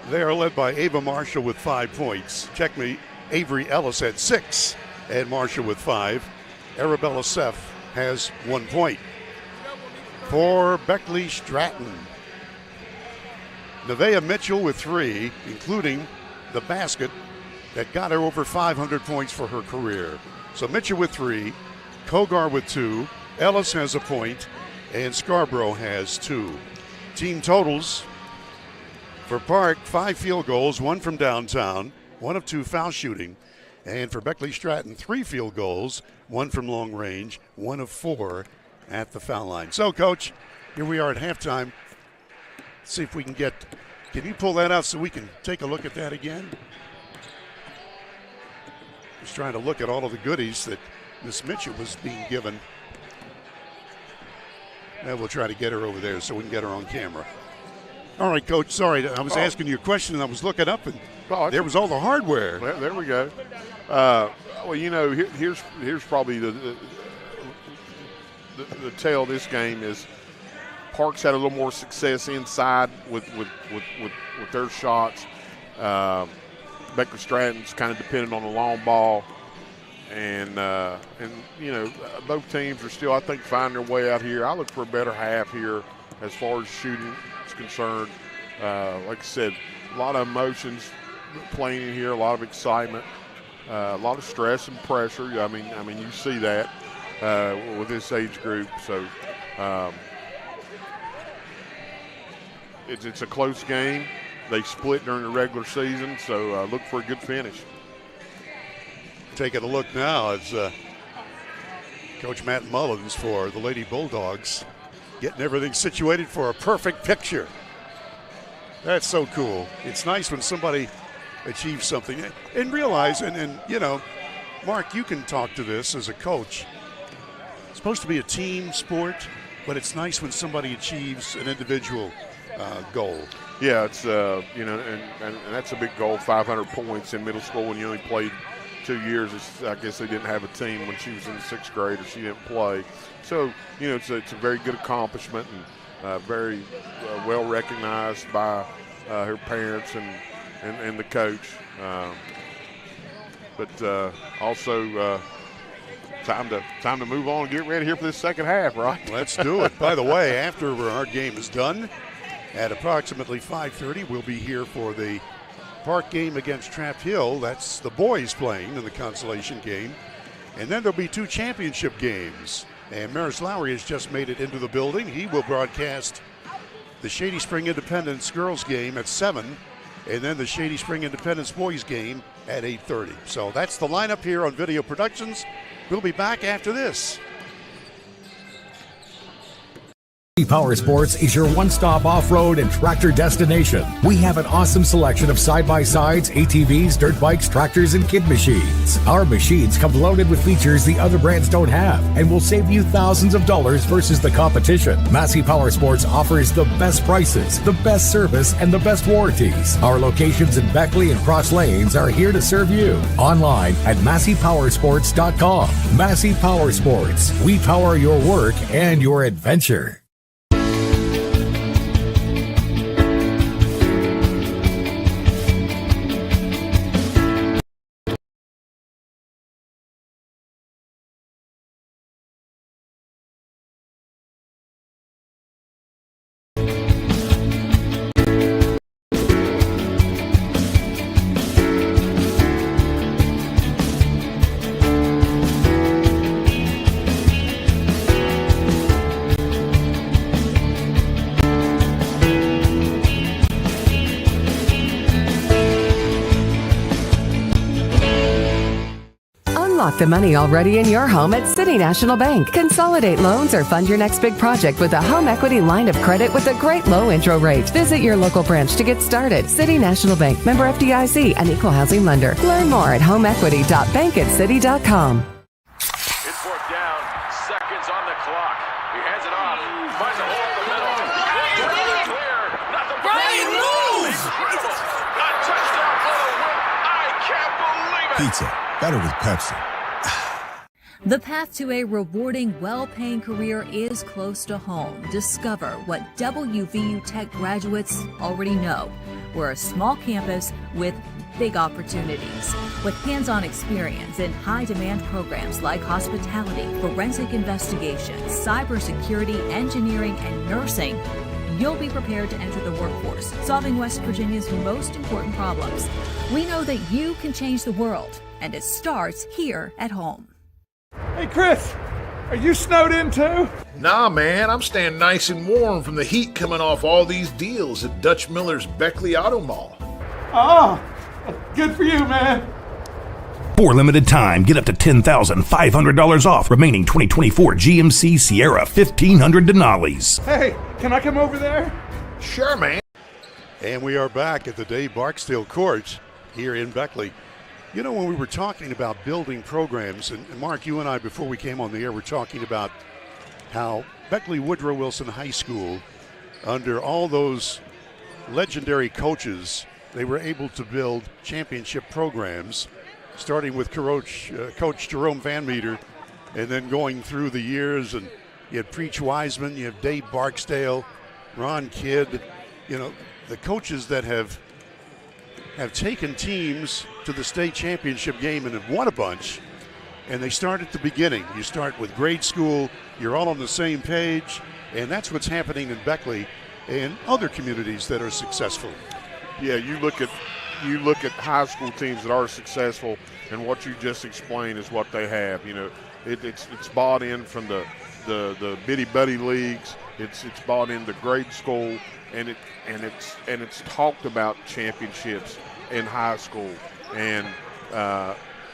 they are led by Ava Marshall with 5 points. Check me. Avery Ellis had 6, and Marshall with 5. Arabella Seff has 1 point. For Beckley-Stratton, Nevaeh Mitchell with 3, including the basket that got her over 500 points for her career. So Mitchell with 3, Kogar with 2, Ellis has a point, and Scarborough has 2. Team totals for Park, 5 field goals, 1 from downtown, 1 of 2 foul shooting. And for Beckley-Stratton, 3 field goals, 1 from long range, 1 of 4 at the foul line. So, Coach, here we are at halftime. Let's see if we can you pull that out so we can take a look at that again? Just trying to look at all of the goodies that Miss Mitchell was being given. And we'll try to get her over there so we can get her on camera. All right, Coach, sorry, I was asking you a question and I was looking up and there was all the hardware. Well, there we go. Well, you know, here's probably the tale of this game is Park's had a little more success inside with their shots. Beckley-Stratton's kind of dependent on the long ball, and you know, both teams are still, I think, finding their way out here. I look for a better half here as far as shooting is concerned. Like I said, a lot of emotions playing in here, a lot of excitement, a lot of stress and pressure. I mean, you see that with this age group. So it's a close game. They split during the regular season, so look for a good finish. Taking a look now as Coach Matt Mullins for the Lady Bulldogs getting everything situated for a perfect picture. That's so cool. It's nice when somebody achieves something and realize, and you know, Mark, you can talk to this as a coach. It's supposed to be a team sport, but it's nice when somebody achieves an individual goal. Yeah, it's you know, and that's a big goal. 500 points in middle school when you only played 2 years. I guess they didn't have a team when she was in the 6th grade or she didn't play. So you know, it's a very good accomplishment and very well recognized by her parents and the coach. But also time to move on and get ready here for this second half, right? Let's do it. By the way, after our game is done, at approximately 5:30, we'll be here for the Park game against Trap Hill. That's the boys playing in the consolation game. And then there'll be 2 championship games. And Maris Lowry has just made it into the building. He will broadcast the Shady Spring Independence girls game at 7, and then the Shady Spring Independence boys game at 8:30. So that's the lineup here on Video Productions. We'll be back after this. Power Sports is your one-stop off-road and tractor destination. We have an awesome selection of side-by-sides, ATVs, dirt bikes, tractors, and kid machines. Our machines come loaded with features the other brands don't have and will save you thousands of dollars versus the competition. Massey Power Sports offers the best prices, the best service, and the best warranties. Our locations in Beckley and Cross Lanes are here to serve you. Online at MasseyPowersports.com. Massey Power Sports. We power your work and your adventure. Unlock the money already in your home at City National Bank. Consolidate loans or fund your next big project with a home equity line of credit with a great low intro rate. Visit your local branch to get started. City National Bank, member FDIC, and equal housing lender. Learn more at homeequity.bankatcity.com. It's fourth down, seconds on the clock. He hands it off, finds a hole in the middle. Clear, nothing but moves! A touchdown for the win. I can't believe it. Pizza, better with Pepsi. The path to a rewarding, well-paying career is close to home. Discover what WVU Tech graduates already know. We're a small campus with big opportunities. With hands-on experience in high-demand programs like hospitality, forensic investigations, cybersecurity, engineering, and nursing, you'll be prepared to enter the workforce, solving West Virginia's most important problems. We know that you can change the world, and it starts here at home. Hey, Chris, are you snowed in too? Nah, man, I'm staying nice and warm from the heat coming off all these deals at Dutch Miller's Beckley Auto Mall. Oh, good for you, man. For limited time, get up to $10,500 off remaining 2024 GMC Sierra 1500 Denali's. Hey, can I come over there? Sure, man. And we are back at the Dave Barksdale Court here in Beckley. You know, when we were talking about building programs, and Mark, you and I, before we came on the air, were talking about how Beckley Woodrow Wilson High School, under all those legendary coaches, they were able to build championship programs, starting with Coach Jerome Van Meter, and then going through the years. And you had Preach Wiseman, you have Dave Barksdale, Ron Kidd, you know, the coaches that have taken teams to the state championship game and have won a bunch, and they start at the beginning. You start with grade school, you're all on the same page, and that's what's happening in Beckley and other communities that are successful. Yeah, you look at high school teams that are successful, and what you just explained is what they have. You know, it's bought in from the bitty buddy leagues. It's bought into grade school, and it's talked about championships in high school, and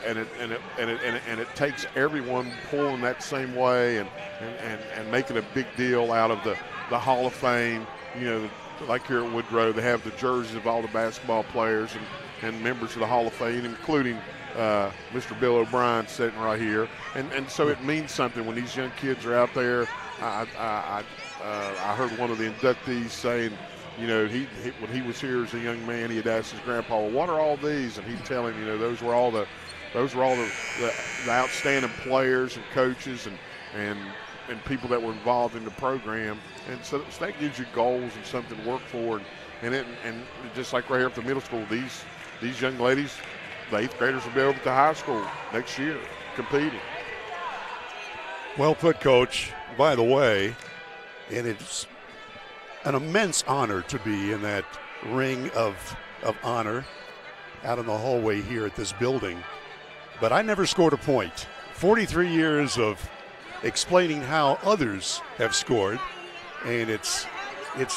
it takes everyone pulling that same way and making a big deal out of the Hall of Fame. You know, like here at Woodrow, they have the jerseys of all the basketball players and members of the Hall of Fame, including Mr. Bill O'Brien sitting right here, and so it means something when these young kids are out there. I heard one of the inductees saying, you know, he when he was here as a young man, he had asked his grandpa, well, what are all these? And he'd tell him, you know, those were all the outstanding players and coaches and people that were involved in the program. And so that gives you goals and something to work for. And just like right here at the middle school, these young ladies, the 8th graders will be over to high school next year competing. Well put, Coach. By the way, and it's an immense honor to be in that ring of honor out in the hallway here at this building. But I never scored a point. 43 years of explaining how others have scored, and it's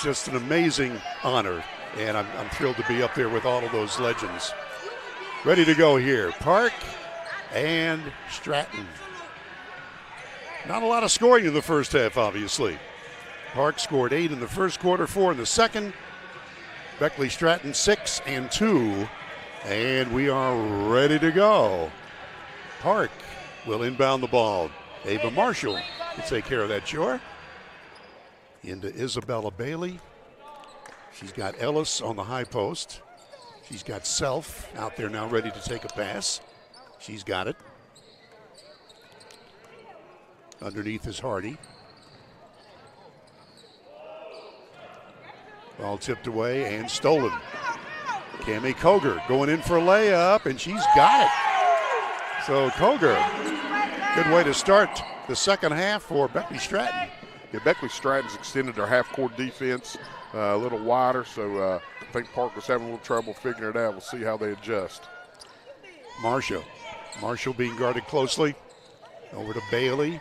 just an amazing honor, and I'm thrilled to be up there with all of those legends. Ready to go here, Park and Stratton. Not a lot of scoring in the first half, obviously. Park scored 8 in the first quarter, 4 in the second. Beckley-Stratton 6 and 2. And we are ready to go. Park will inbound the ball. Ava Marshall will take care of that chore. Into Isabella Bailey. She's got Ellis on the high post. She's got Self out there now ready to take a pass. She's got it. Underneath is Hardy. Ball tipped away and stolen. Cammie Koger going in for a layup, and she's got it. So Koger, good way to start the second half for Beckley-Stratton. Yeah, Beckley-Stratton's extended their half-court defense a little wider, so I think Park was having a little trouble figuring it out. We'll see how they adjust. Marshall being guarded closely. Over to Bailey.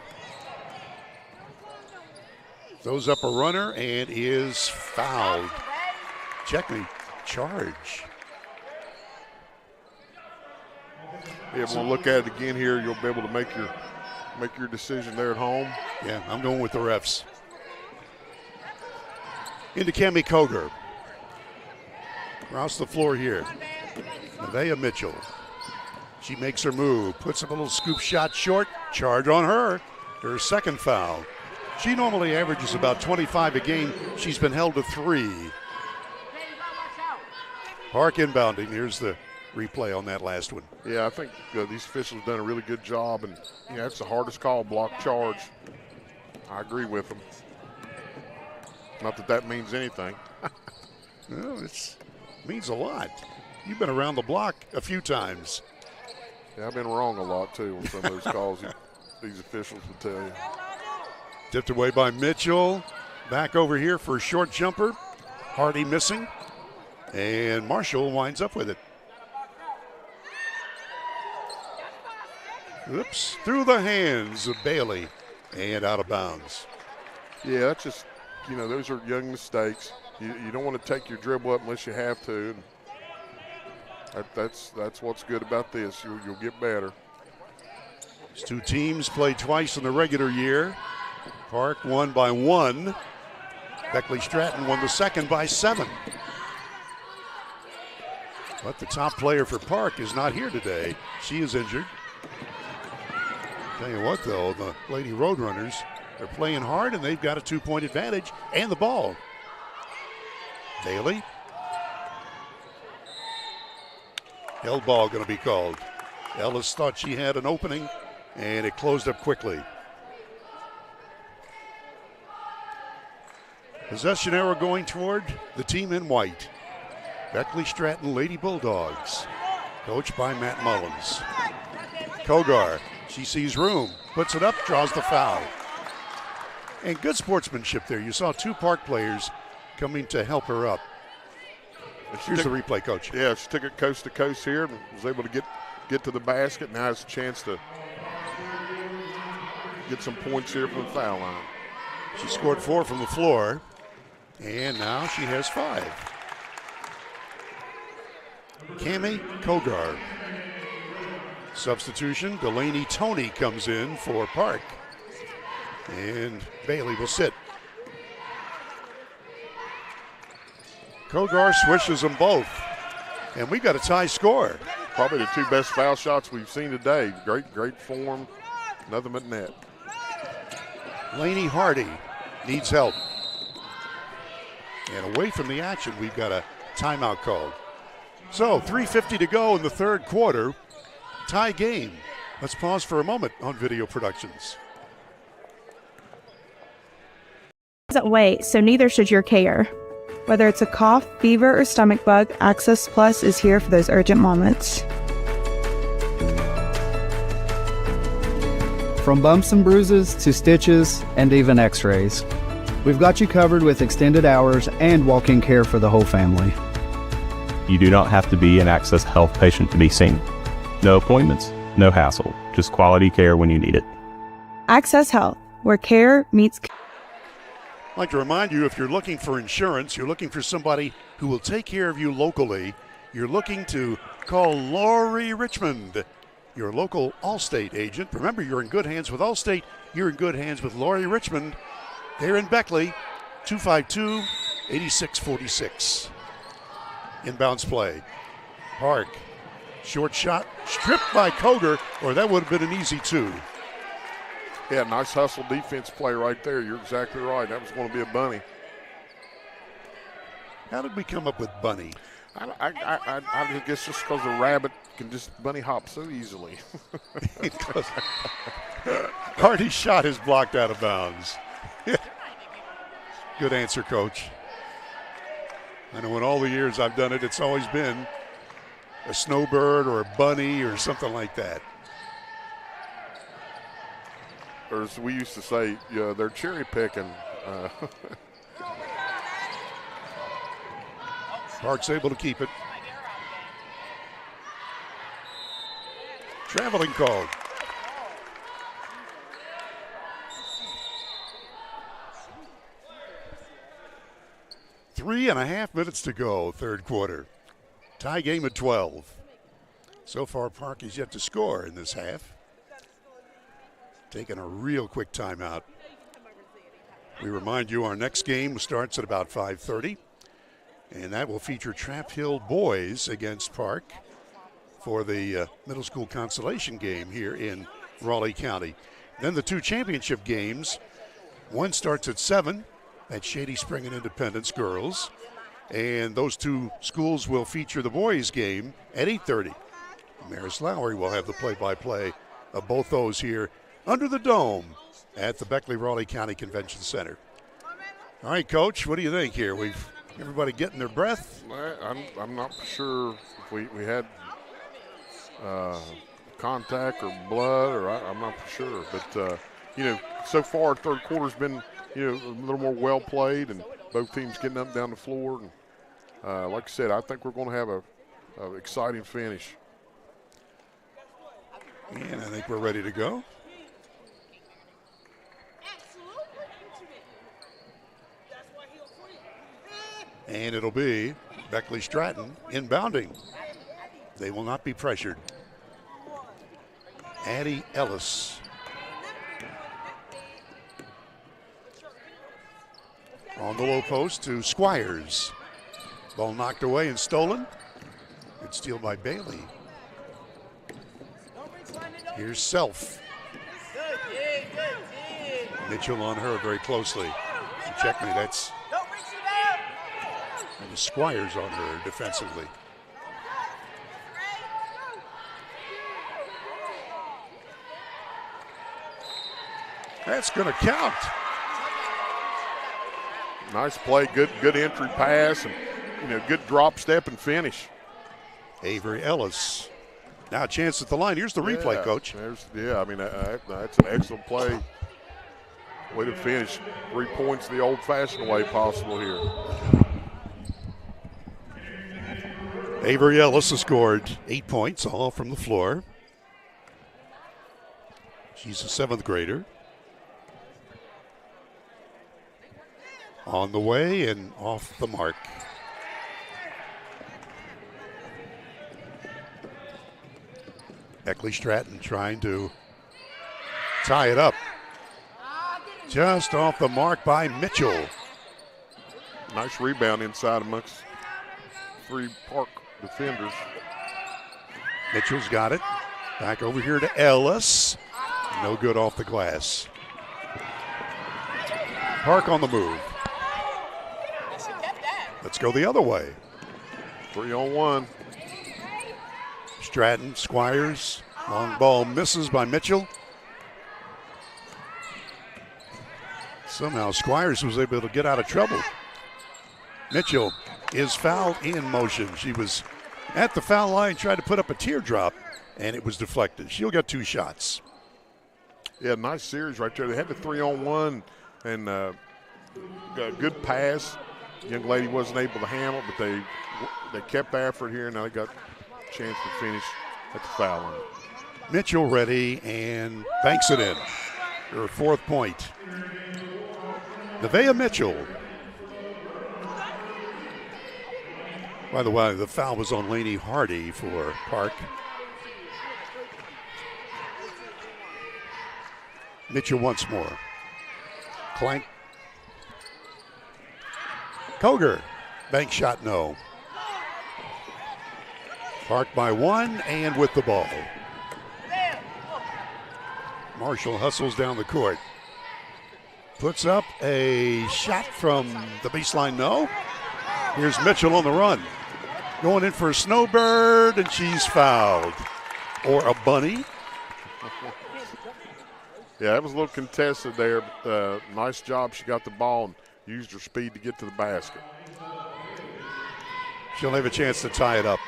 Throws up a runner and is fouled. Check me, charge. Yeah, we'll look at it again here. You'll be able to make your decision there at home. Yeah, I'm going with the refs. Into Cammie Koger. Across the floor here. Nevaeh Mitchell. She makes her move, puts up a little scoop shot short. Charge on her. Her second foul. She normally averages about 25 a game. She's been held to 3. Park inbounding. Here's the replay on that last one. Yeah, I think these officials have done a really good job, and that's the hardest call, block charge. I agree with them. Not that that means anything. No, it means a lot. You've been around the block a few times. Yeah, I've been wrong a lot, too, on some of those calls these officials would tell you. Tipped away by Mitchell. Back over here for a short jumper. Hardy missing. And Marshall winds up with it. Oops, through the hands of Bailey and out of bounds. Yeah, that's just, those are young mistakes. You don't want to take your dribble up unless you have to. And that's what's good about this. You'll get better. These two teams played twice in the regular year. Park won by 1. Beckley-Stratton won the second by 7. But the top player for Park is not here today. She is injured. Tell you what, though, the Lady Roadrunners are playing hard, and they've got a 2-point advantage and the ball. Bailey. Held ball going to be called. Ellis thought she had an opening, and it closed up quickly. Possession arrow going toward the team in white. Beckley-Stratton Lady Bulldogs, coached by Matt Mullins. Kogar, she sees room, puts it up, draws the foul. And good sportsmanship there. You saw 2 Park players coming to help her up. Here's the replay, Coach. Yeah, she took it coast to coast here and was able to get to the basket. Now has a chance to get some points here from the foul line. She scored 4 from the floor, and now she has 5. Cammie Kogar. Substitution, Delaney Toney comes in for Park. And Bailey will sit. Kogar swishes them both. And we got a tie score. Probably the 2 best foul shots we've seen today. Great form, nothing but net. Laney Hardy needs help. And away from the action, we've got a timeout called. So 3:50 to go in the third quarter. Tie game. Let's pause for a moment on Video Productions. Doesn't wait, so neither should your care. Whether it's a cough, fever, or stomach bug, Access Plus is here for those urgent moments. From bumps and bruises to stitches and even x-rays, we've got you covered with extended hours and walk-in care for the whole family. You do not have to be an Access Health patient to be seen. No appointments, no hassle, just quality care when you need it. Access Health, where care meets care. I'd like to remind you, if you're looking for insurance, you're looking for somebody who will take care of you locally, you're looking to call Lori Richmond, your local Allstate agent. Remember, you're in good hands with Allstate. You're in good hands with Lori Richmond. They're in Beckley. 252-86-46. Inbounds play. Park. Short shot. Stripped by Koger, or that would have been an easy 2. Yeah, nice hustle defense play right there. You're exactly right. That was going to be a bunny. How did we come up with bunny? I guess just because a rabbit can just bunny hop so easily. Hardy's shot is blocked out of bounds. Good answer, Coach. I know in all the years I've done it, it's always been a snowbird or a bunny or something like that. Or as we used to say, yeah, they're cherry picking. Park's able to keep it. Traveling called. Three and a half minutes to go, third quarter. Tie game at 12. So far, Park is yet to score in this half. Taking a real quick timeout. We remind you our next game starts at about 5:30. And that will feature Trap Hill boys against Park for the middle school consolation game here in Raleigh County. Then the 2 championship games. One starts at 7 at Shady Spring and Independence girls. And those 2 schools will feature the boys game at 8:30. Maris Lowry will have the play-by-play of both those here under the dome at the Beckley-Raleigh County Convention Center. All right, Coach, what do you think here? We've everybody getting their breath? I'm not sure if we had contact or blood, or I'm not for sure. But, so far, third quarter's been, a little more well played, and both teams getting up and down the floor. And like I said, I think we're going to have an exciting finish. And I think we're ready to go. And it'll be Beckley-Stratton inbounding. They will not be pressured. Addie Ellis. On the low post to Squires. Ball knocked away and stolen. Good steal by Bailey. Here's Self. Mitchell on her very closely. Check me, that's... And the Squires on her defensively. That's going to count. Nice play, good entry pass, and good drop step and finish. Avery Ellis. Now a chance at the line. Here's the replay, Coach. That's an excellent play. Way to finish. 3 points the old-fashioned way possible here. Avery Ellis has scored 8 points, all from the floor. She's a 7th grader. On the way and off the mark. Beckley-Stratton trying to tie it up. Just off the mark by Mitchell. Nice rebound inside amongst 3 Park defenders. Mitchell's got it. Back over here to Ellis. No good off the glass. Park on the move. Let's go the other way. 3-on-1. Stratton, Squires. Long ball misses by Mitchell. Somehow Squires was able to get out of trouble. Mitchell is fouled in motion. She was at the foul line, tried to put up a teardrop, and it was deflected. She'll get 2 shots. Yeah, nice series right there. They had the 3-on-1 and got a good pass. Young lady wasn't able to handle it, but they kept after it here, and now they got a chance to finish at the foul line. Mitchell ready and banks it in. Her 4th point. Nevaeh Mitchell. By the way, the foul was on Lainey Hardy for Park. Mitchell once more. Clank. Koger, bank shot, no. Park by 1 and with the ball. Marshall hustles down the court. Puts up a shot from the baseline, no. Here's Mitchell on the run. Going in for a snowbird, and she's fouled. Or a bunny. Yeah, that was a little contested there, but nice job. She got the ball and used her speed to get to the basket. She'll have a chance to tie it up.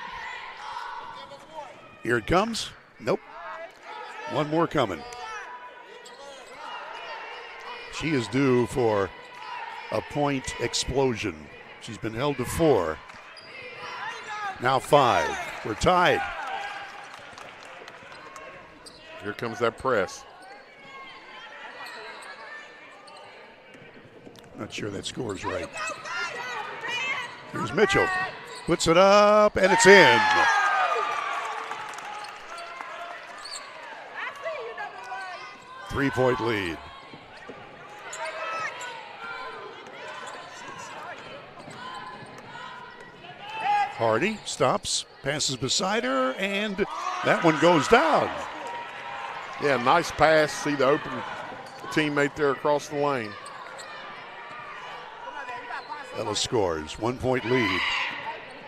Here it comes. Nope. One more coming. She is due for a point explosion. She's been held to 4. Now 5. We're tied. Here comes that press. Not sure that score's right. Here's Mitchell. Puts it up, and it's in. Three-point lead. Hardy stops, passes beside her, and that one goes down. Yeah, nice pass. See the open teammate there across the lane. Ellis scores. 1-point lead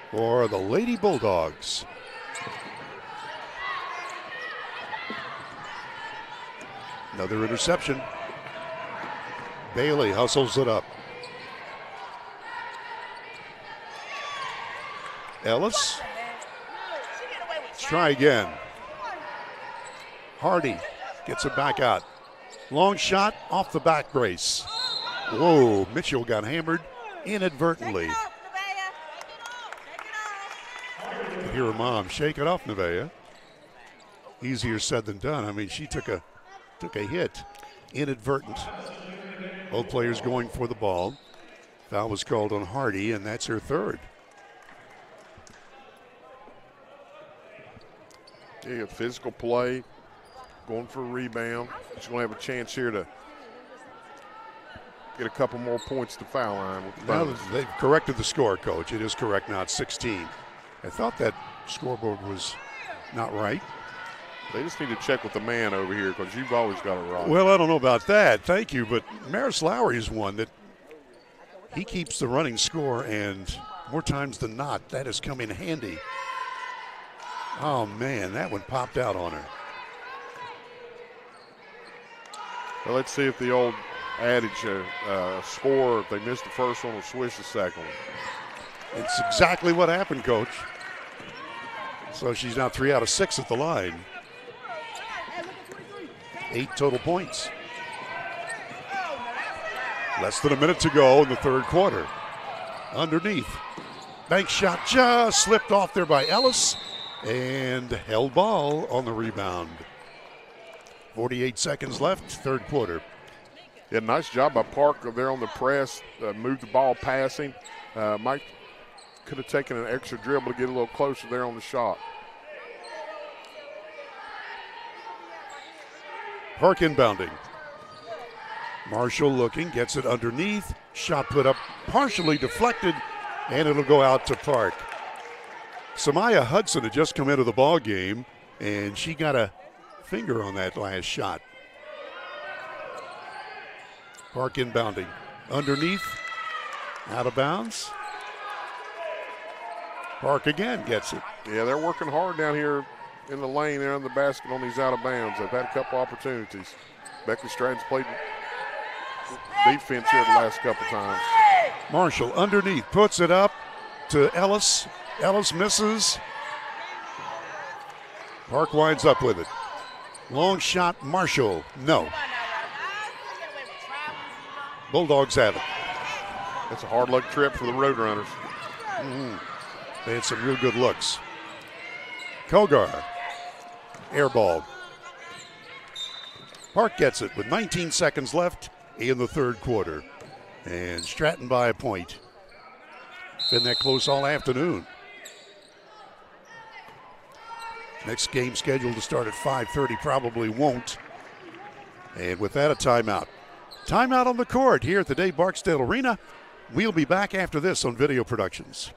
for the Lady Bulldogs. Another interception. Bailey hustles it up. Ellis. Let's try again. Hardy gets it back out. Long shot off the back brace. Whoa, Mitchell got hammered inadvertently. You hear her mom, shake it off, Nevaeh. Easier said than done. I mean, she took a hit, inadvertent. Both players going for the ball. Foul was called on Hardy, and that's her third. Yeah, physical play, going for a rebound. She's going to have a chance here to get a couple more points to foul line. Now they've corrected the score, Coach. It is correct now. It's 16. I thought that scoreboard was not right. They just need to check with the man over here because you've always got it right. Well, I don't know about that. Thank you. But Maris Lowry is one that he keeps the running score, and more times than not, that has come in handy. Oh, man, that one popped out on her. Well, let's see if the old adage, score, if they miss the first one, will switch the second one. It's exactly what happened, Coach. So she's now 3 out of 6 at the line. 8 total points. Less than a minute to go in the third quarter. Underneath. Bank shot just slipped off there by Ellis and held ball on the rebound. 48 seconds left, third quarter. Yeah, nice job by Park there on the press. Moved the ball passing. Mike could have taken an extra dribble to get a little closer there on the shot. Park inbounding. Marshall looking, gets it underneath. Shot put up, partially deflected, and it'll go out to Park. Samaya Hudson had just come into the ball game, and she got a finger on that last shot. Park inbounding. Underneath, out of bounds. Park again gets it. Yeah, they're working hard down here in the lane there on the basket on these out of bounds. They've had a couple opportunities. Beckley-Stratton's played defense here the last couple times. Marshall underneath, puts it up to Ellis. Ellis misses. Park winds up with it. Long shot, Marshall, no. Bulldogs have it. That's a hard luck trip for the Roadrunners. They had some real good looks. Kogar, air ball. Park gets it with 19 seconds left in the third quarter. And Stratton by a point. Been that close all afternoon. Next game scheduled to start at 5:30 probably won't. And with that, a timeout. Timeout on the court here at the Dave Barksdale Arena. We'll be back after this on Video Productions.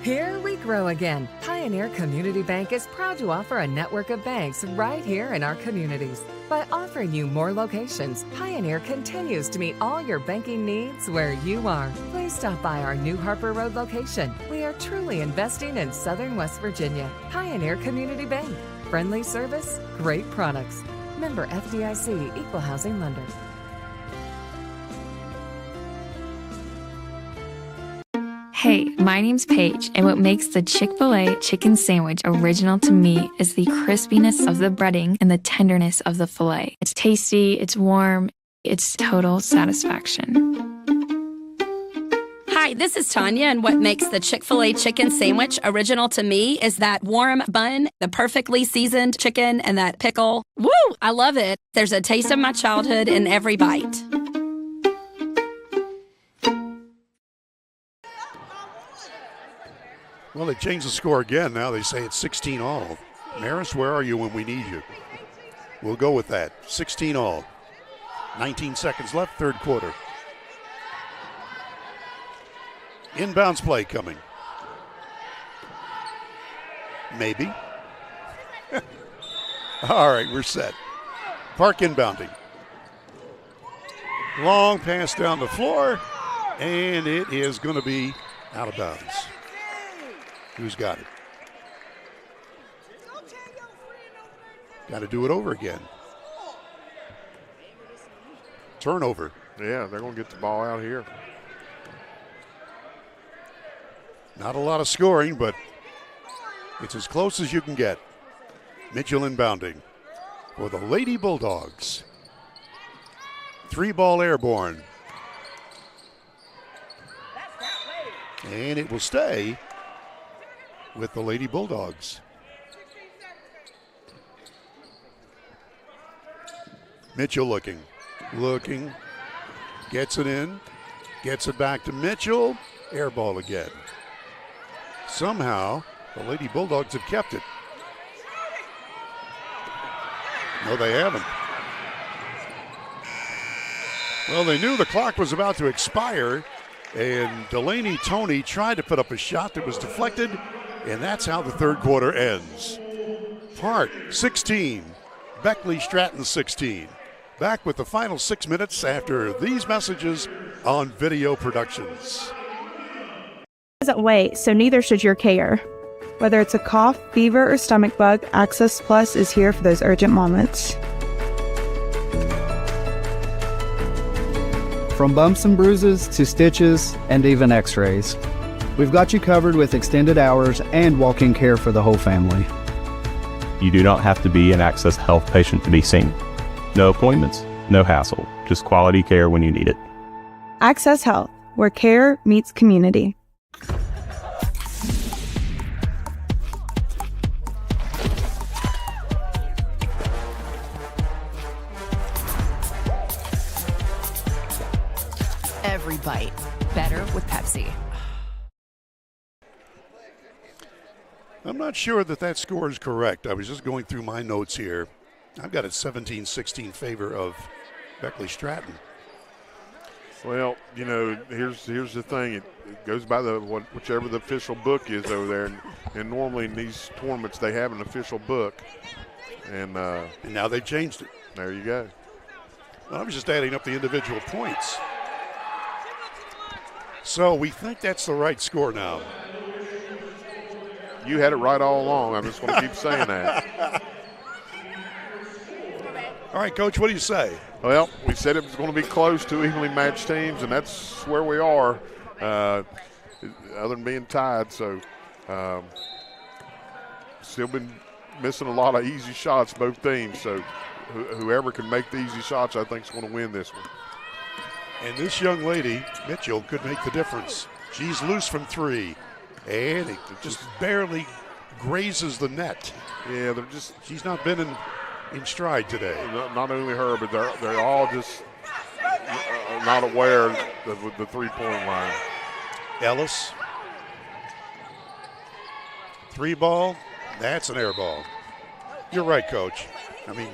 Here we grow again. Pioneer Community Bank is proud to offer a network of banks right here in our communities. By offering you more locations, Pioneer continues to meet all your banking needs where you are. Please stop by our New Harper Road location. We are truly investing in Southern West Virginia. Pioneer Community Bank. Friendly service, great products. Member FDIC, Equal Housing Lender. Hey, my name's Paige, and what makes the Chick-fil-A chicken sandwich original to me is the crispiness of the breading and the tenderness of the filet. It's tasty, it's warm, it's total satisfaction. Hi, this is Tanya, and what makes the Chick-fil-A chicken sandwich original to me is that warm bun, the perfectly seasoned chicken, and that pickle. Woo! I love it. There's a taste of my childhood in every bite. Well, they changed the score again. Now they say it's 16 all. Maris, where are you when we need you? We'll go with that. 16 all. 19 seconds left, third quarter. Inbounds play coming. Maybe. All right, we're set. Park inbounding. Long pass down the floor, and it is going to be out of bounds. Who's got it? Got to do it over again. Turnover. Yeah, they're going to get the ball out here. Not a lot of scoring, but it's as close as you can get. Mitchell inbounding for the Lady Bulldogs. 3-ball airborne. And it will stay with the Lady Bulldogs. Mitchell looking, gets it in, gets it back to Mitchell, air ball again. Somehow, the Lady Bulldogs have kept it. No, they haven't. Well, they knew the clock was about to expire, and Delaney Toney tried to put up a shot that was deflected, and that's how the third quarter ends. Park 16, Beckley-Stratton 16. Back with the final 6 minutes after these messages on Video Productions. Doesn't wait, so neither should your care. Whether it's a cough, fever, or stomach bug, Access Plus is here for those urgent moments. From bumps and bruises to stitches and even x-rays, we've got you covered with extended hours and walk-in care for the whole family. You do not have to be an Access Health patient to be seen. No appointments, no hassle, just quality care when you need it. Access Health, where care meets community. Every bite better with Pepsi. I'm not sure that score is correct. I was just going through my notes here. I've got it 17-16 favor of Beckley-Stratton. Well, you know, here's the thing. It goes by whichever the official book is over there, and normally in these tournaments they have an official book, and now they've changed it. There you go. Well, I was just adding up the individual points. So we think that's the right score now. You had it right all along. I'm just going to keep saying that. All right, Coach, what do you say? Well, we said it was going to be close to evenly matched teams, and that's where we are, other than being tied. So still been missing a lot of easy shots, both teams. So whoever can make the easy shots, I think, is going to win this one. And this young lady, Mitchell, could make the difference. She's loose from three, and it just barely grazes the net. Yeah, she's not been in stride today. Not only her, but they're all just not aware of the three-point line. Ellis. 3-ball, that's an air ball. You're right, Coach. I mean,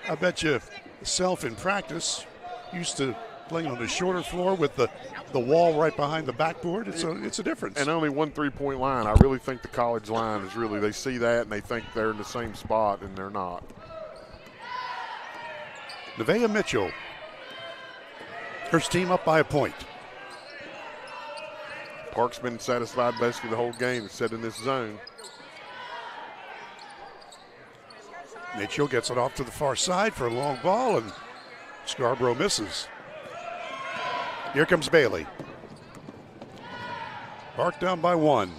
I bet you self in practice used to playing on the shorter floor with the wall right behind the backboard, it's a difference. And only one three-point line. I really think the college line is really, they see that and they think they're in the same spot, and they're not. Nevaeh Mitchell, her team up by a point. Park's been satisfied basically the whole game. It's set in this zone. Mitchell gets it off to the far side for a long ball, and Scarborough misses. Here comes Bailey. Park down by 1.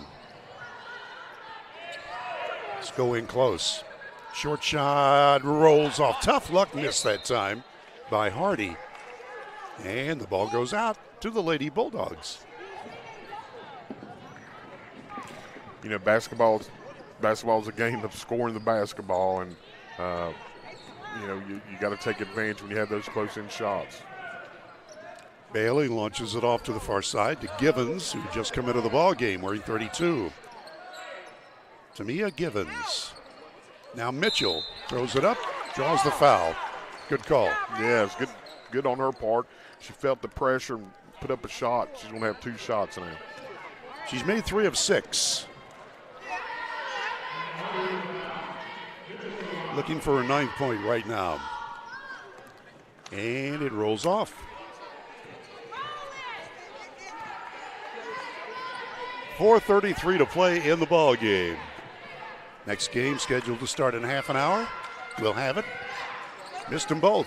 Let's go in close. Short shot rolls off. Tough luck missed that time by Hardy. And the ball goes out to the Lady Bulldogs. You know, basketball's a game of scoring the basketball, and you know, you got to take advantage when you have those close-in shots. Bailey launches it off to the far side to Givens, who just come into the ball game wearing 32. Tamia Givens. Now Mitchell throws it up, draws the foul. Good call. Yeah, it's good on her part. She felt the pressure and put up a shot. She's going to have 2 shots now. She's made 3 of 6. Looking for a 9th point right now. And it rolls off. 4:33 to play in the ball game. Next game scheduled to start in half an hour. We'll have it. Missed them both.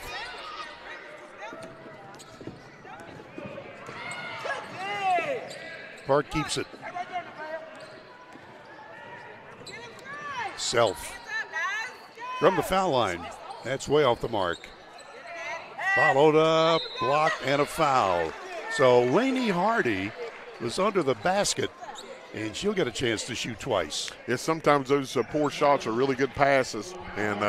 Park keeps it. Self. From the foul line. That's way off the mark. Followed up, block, and a foul. So Lainey Hardy was under the basket, and she'll get a chance to shoot twice. Yeah, sometimes those poor shots are really good passes, and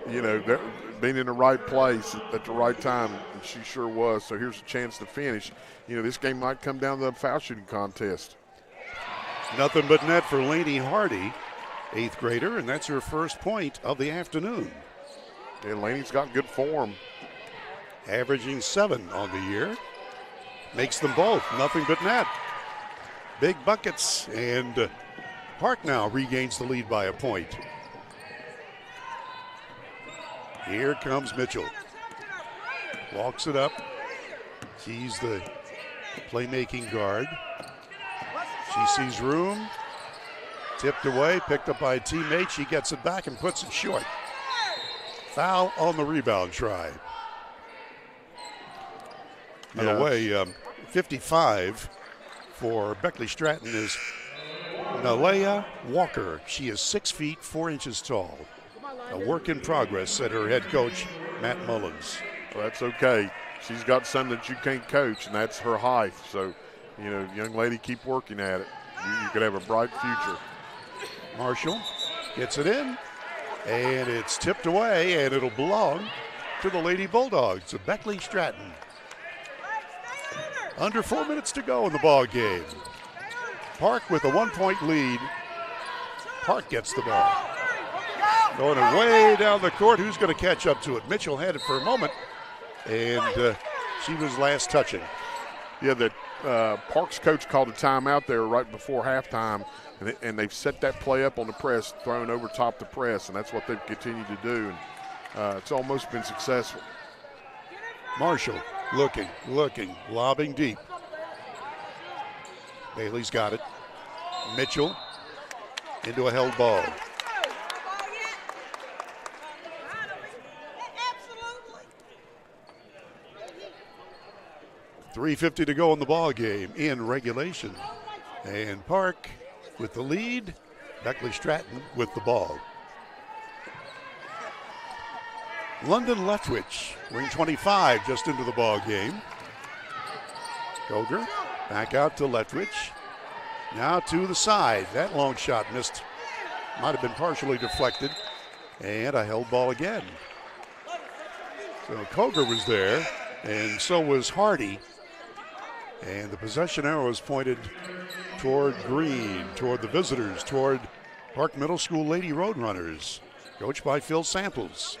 you know, being in the right place at the right time, and she sure was. So here's a chance to finish. You know, this game might come down to a foul shooting contest. Nothing but net for Lainey Hardy, 8th grader, and that's her first point of the afternoon. And Lainey's got good form. Averaging 7 on the year. Makes them both nothing but net. Big buckets, and Park now regains the lead by a point. Here comes Mitchell. Walks it up. She's the playmaking guard. She sees room. Tipped away, picked up by a teammate. She gets it back and puts it short. Foul on the rebound try. By the way, 55 for Beckley-Stratton is Nalea Walker. She is 6 feet 4 inches tall. A work in progress, said her head coach, Matt Mullins. Well, that's okay. She's got something that you can't coach, and that's her height. So, you know, young lady, keep working at it. You could have a bright future. Marshall gets it in, and it's tipped away, and it'll belong to the Lady Bulldogs of Beckley-Stratton. Under 4 minutes to go in the ball game. Park with a 1-point lead. Park gets the ball. Going way down the court. Who's going to catch up to it? Mitchell had it for a moment, and she was last touching. Yeah, the Park's coach called a timeout there right before halftime, and they've set that play up on the press, thrown over top the press, and that's what they've continued to do. And it's almost been successful. Marshall looking, lobbing deep. Bailey's got it. Mitchell into a held ball. .350 to go in the ball game in regulation. And Park with the lead, Beckley-Stratton with the ball. London Leftwich, ring 25, just into the ball game. Koger back out to Leftwich. Now to the side. That long shot missed. Might have been partially deflected. And a held ball again. So Koger was there, and so was Hardy. And the possession arrow is pointed toward green, toward the visitors, toward Park Middle School Lady Roadrunners, coached by Phil Samples.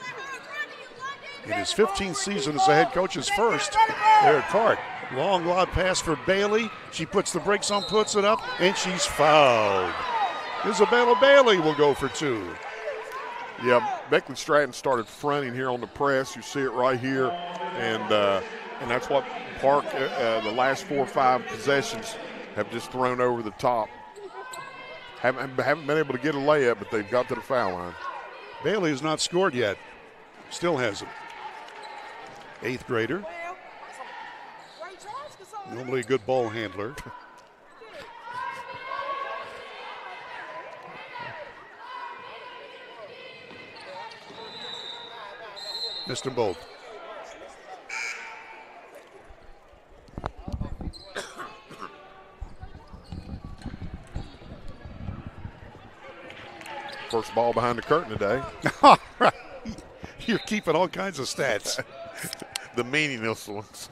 in his 15th season as a head coach, his first there at Park. Long lob pass for Bailey. She puts the brakes on, puts it up, and she's fouled. Isabella Bailey will go for 2. Yeah, Beckley-Stratton started fronting here on the press. You see it right here, and that's what Park, the last 4 or 5 possessions, have just thrown over the top. Haven't been able to get a layup, but they've got to the foul line. Bailey has not scored yet. Still hasn't. 8th grader. Normally a good ball handler. Missed them both. First ball behind the curtain today. All right. You're keeping all kinds of stats. The meaningless ones.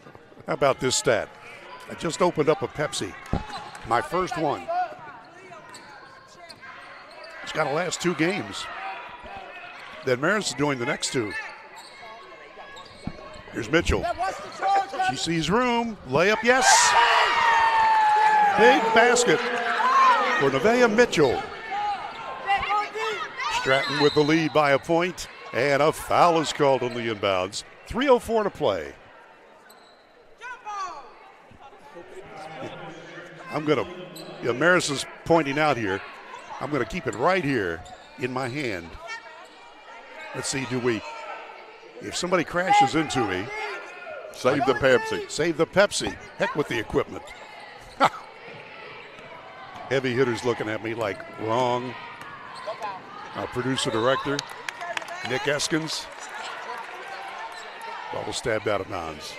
How about this stat? I just opened up a Pepsi. My first one. It's got to last 2 games. Then Maris is doing the next 2. Here's Mitchell. She sees room. Layup, yes. Big basket for Nevaeh Mitchell. Stratton with the lead by a point, and a foul is called on the inbounds. 3:04 to play. I'm going to, Maris is pointing out here, I'm going to keep it right here in my hand. Let's see, if somebody crashes into me. Save the Pepsi. Save the Pepsi. Heck with the equipment. Heavy hitters looking at me like, wrong. Our producer director, Nick Eskins. Ball stabbed out of bounds.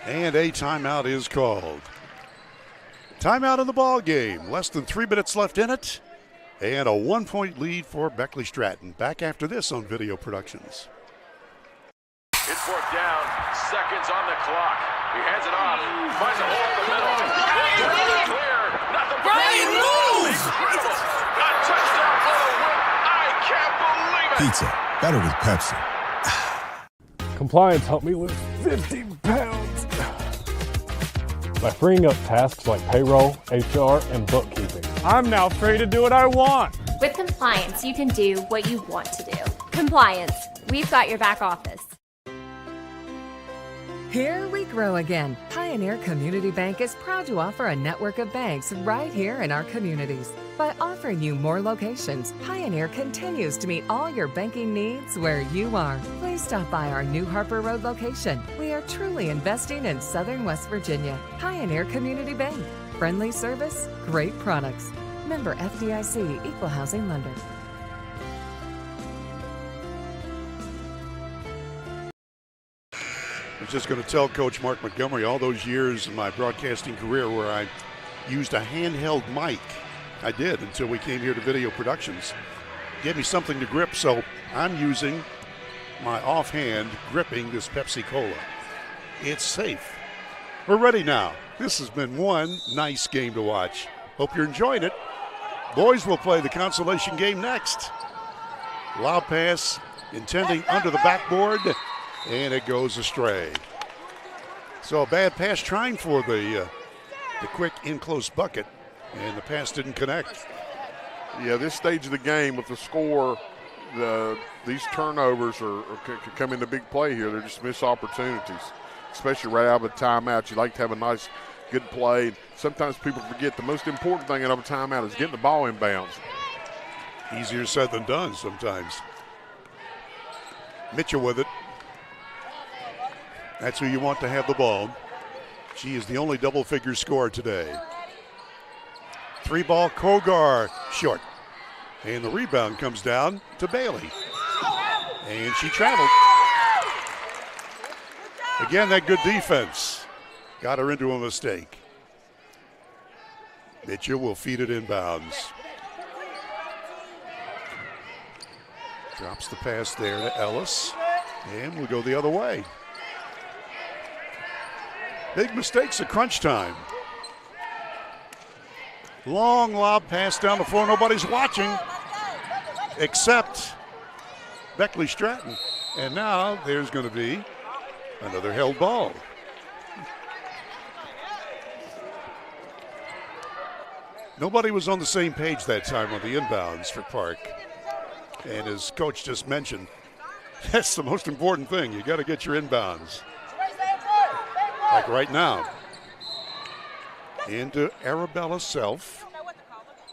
And a timeout is called. Timeout in the ball game. Less than 3 minutes left in it. And a 1-point lead for Beckley-Stratton. Back after this on Video Productions. It's 4th down, seconds on the clock. He hands it off, finds a hole in the middle. Clear, nothing but Brian moves! incredible. A touchdown for the win. I can't believe it. Pizza, better with Pepsi. Compliance helped me lose 50 pounds by freeing up tasks like payroll, HR, and bookkeeping. I'm now free to do what I want. With compliance, you can do what you want to do. Compliance, we've got your back office. Here we grow again. Pioneer Community Bank is proud to offer a network of banks right here in our communities. By offering you more locations, Pioneer continues to meet all your banking needs where you are. Please stop by our New Harper Road location. We are truly investing in Southern West Virginia. Pioneer Community Bank. Friendly service, great products. Member FDIC, Equal Housing Lender. I was just going to tell Coach Mark Montgomery all those years in my broadcasting career where I used a handheld mic. I did until we came here to Video Productions. Gave me something to grip, so I'm using my offhand gripping this Pepsi Cola. It's safe. We're ready now. This has been one nice game to watch. Hope you're enjoying it. Boys will play the consolation game next. Lob pass intending under the backboard, and it goes astray. So a bad pass trying for the quick in-close bucket, and the pass didn't connect. Yeah, this stage of the game with the score, these turnovers can come into big play here. They're just missed opportunities, especially right out of a timeout. You like to have a nice, good play. Sometimes people forget the most important thing out of a timeout is getting the ball in bounds. Easier said than done sometimes. Mitchell with it. That's who you want to have the ball. She is the only double-figure scorer today. 3-ball, Kogar, short. And the rebound comes down to Bailey. And she traveled. Again, that good defense got her into a mistake. Mitchell will feed it inbounds. Drops the pass there to Ellis. And we'll go the other way. Big mistakes at crunch time. Long lob pass down the floor. Nobody's watching. except Beckley-Stratton. And now there's going to be another held ball. Nobody was on the same page that time on the inbounds for Park. And as Coach just mentioned, that's the most important thing. You got to get your inbounds. Like right now. Into Arabella Self.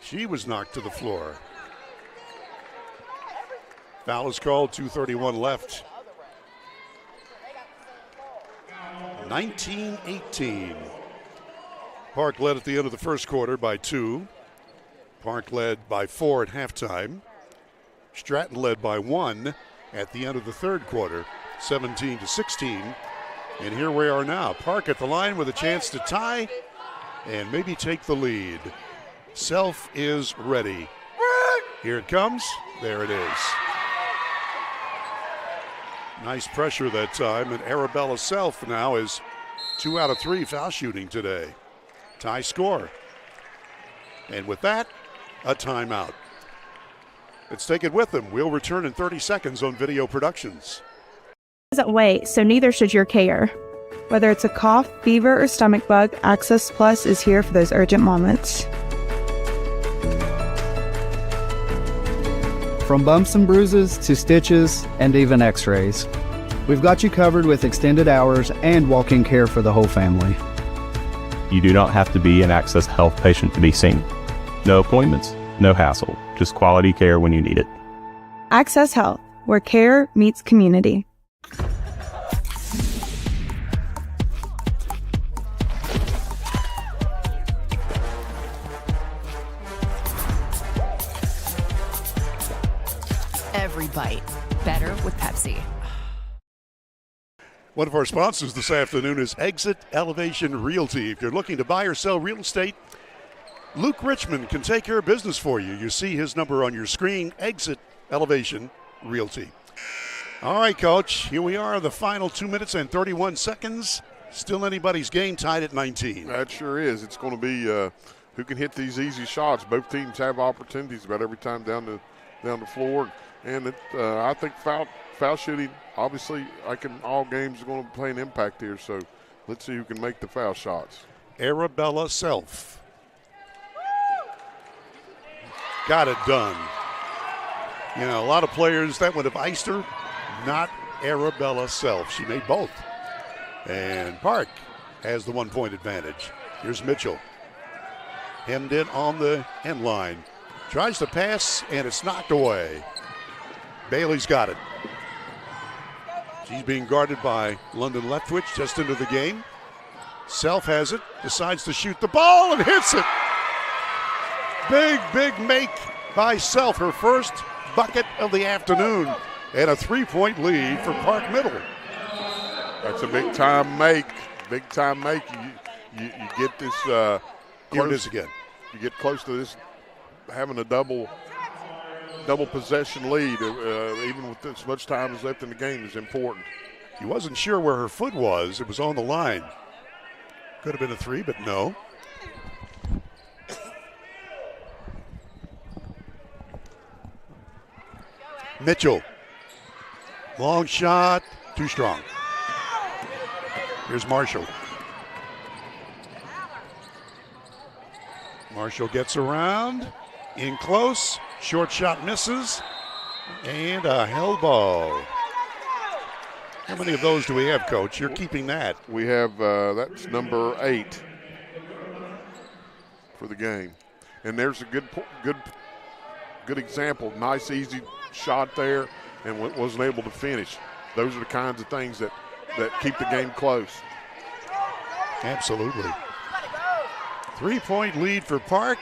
She was knocked to the floor. Foul is called, 2:31 left. 19-18. Park led at the end of the first quarter by 2. Park led by 4 at halftime. Stratton led by 1 at the end of the third quarter, 17-16. And here we are now. Park at the line with a chance to tie and maybe take the lead. Self is ready. Here it comes. There it is. Nice pressure that time, and Arabella Self now is 2 out of 3 foul shooting today. Tie score. And with that, a timeout. Let's take it with them. We'll return in 30 seconds on Video Productions. Doesn't wait, so neither should your care. Whether it's a cough, fever, or stomach bug, Access Plus is here for those urgent moments. From bumps and bruises to stitches and even x-rays, we've got you covered with extended hours and walk-in care for the whole family. You do not have to be an Access Health patient to be seen. No appointments, no hassle, just quality care when you need it. Access Health, where care meets community. Every bite better with Pepsi. One of our sponsors this afternoon is Exit Elevation Realty. If you're looking to buy or sell real estate, Luke Richmond can take care of business for you. You see his number on your screen, Exit Elevation Realty. All right, Coach, here we are, the final 2 minutes and 31 seconds. Still anybody's game, tied at 19. That sure is. It's going to be who can hit these easy shots. Both teams have opportunities about every time down the floor. And I think foul shooting, obviously, like in all games, is going to play an impact here. So let's see who can make the foul shots. Arabella Self. Got it done. You know, a lot of players that would have iced her, not Arabella Self. She made both. And Park has the 1-point advantage. Here's Mitchell. Hemmed in on the end line. Tries to pass, and it's knocked away. Bailey's got it. She's being guarded by London Leftwich just into the game. Self has it, decides to shoot the ball and hits it. Big make by Self, her first bucket of the afternoon, and a 3-point lead for Park Middle. That's a big time make. Big time make. You get this. Here it is again. You get close to this, having a double possession lead, even with as much time as left in the game, is important. He wasn't sure where her foot was. It was on the line. Could have been a 3, but no. Mitchell. Long shot, too strong. Here's Marshall. Marshall gets around, in close, short shot misses, and a held ball. How many of those do we have, Coach? You're keeping that. We have, that's number 8 for the game. And there's a good example. Nice, easy shot there, and wasn't able to finish. Those are the kinds of things that keep the game close. Absolutely. 3-point lead for Park.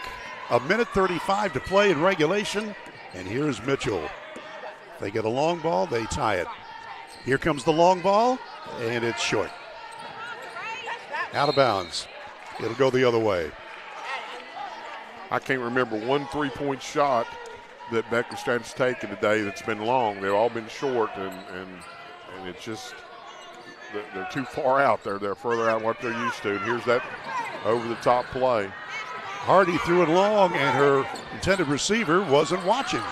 1:35 to play in regulation. And here's Mitchell. They get a long ball, they tie it. Here comes the long ball, and it's short. Out of bounds. It'll go the other way. I can't remember one 3-point shot that Beckley-Stratton's taken today that's been long. They've all been short, and it's just they're too far out there. They're further out than what they're used to. And here's that over-the-top play. Hardy threw it long, and her intended receiver wasn't watching.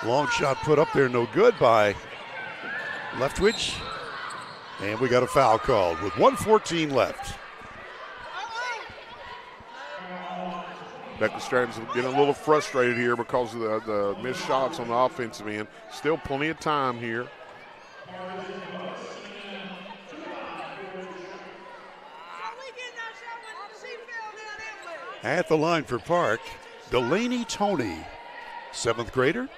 Long shot put up there, no good by Leftwich. And we got a foul called with 1:14 left. Beckley-Stratton's getting a little frustrated here because of the missed shots on the offensive end. Still plenty of time here. At the line for Park, Delaney Tony, 7th grader,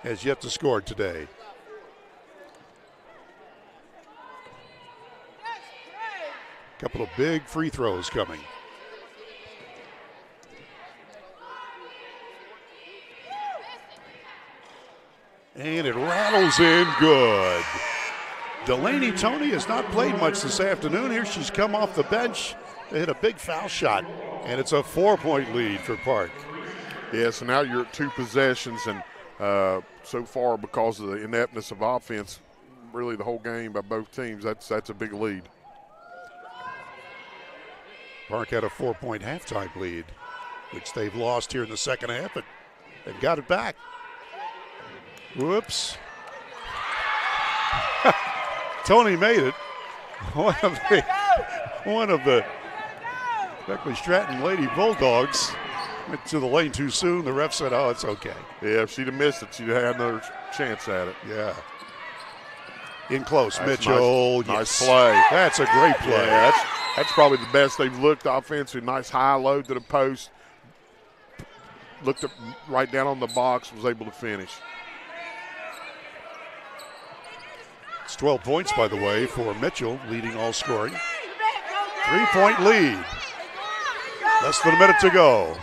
has yet to score today. Couple of big free throws coming. And it rattles in good. Delaney Tony has not played much this afternoon. Here she's come off the bench. They hit a big foul shot, and it's a 4-point lead for Park. Yeah, so now you're at 2 possessions, and so far because of the ineptness of offense, really the whole game by both teams, that's a big lead. Park had a 4-point halftime lead, which they've lost here in the second half, but they've got it back. Whoops. Tony made it. One of the Beckley-Stratton Lady Bulldogs went to the lane too soon. The ref said, oh, it's okay. Yeah, if she'd have missed it, she'd have had another chance at it. Yeah. In close, That's Mitchell. Nice play. That's a great play. Yeah, that's probably the best they've looked offensively. Nice high load to the post. Looked up right down on the box, was able to finish. It's 12 points, by the way, for Mitchell, leading all scoring. 3-point lead. Less than a minute to go.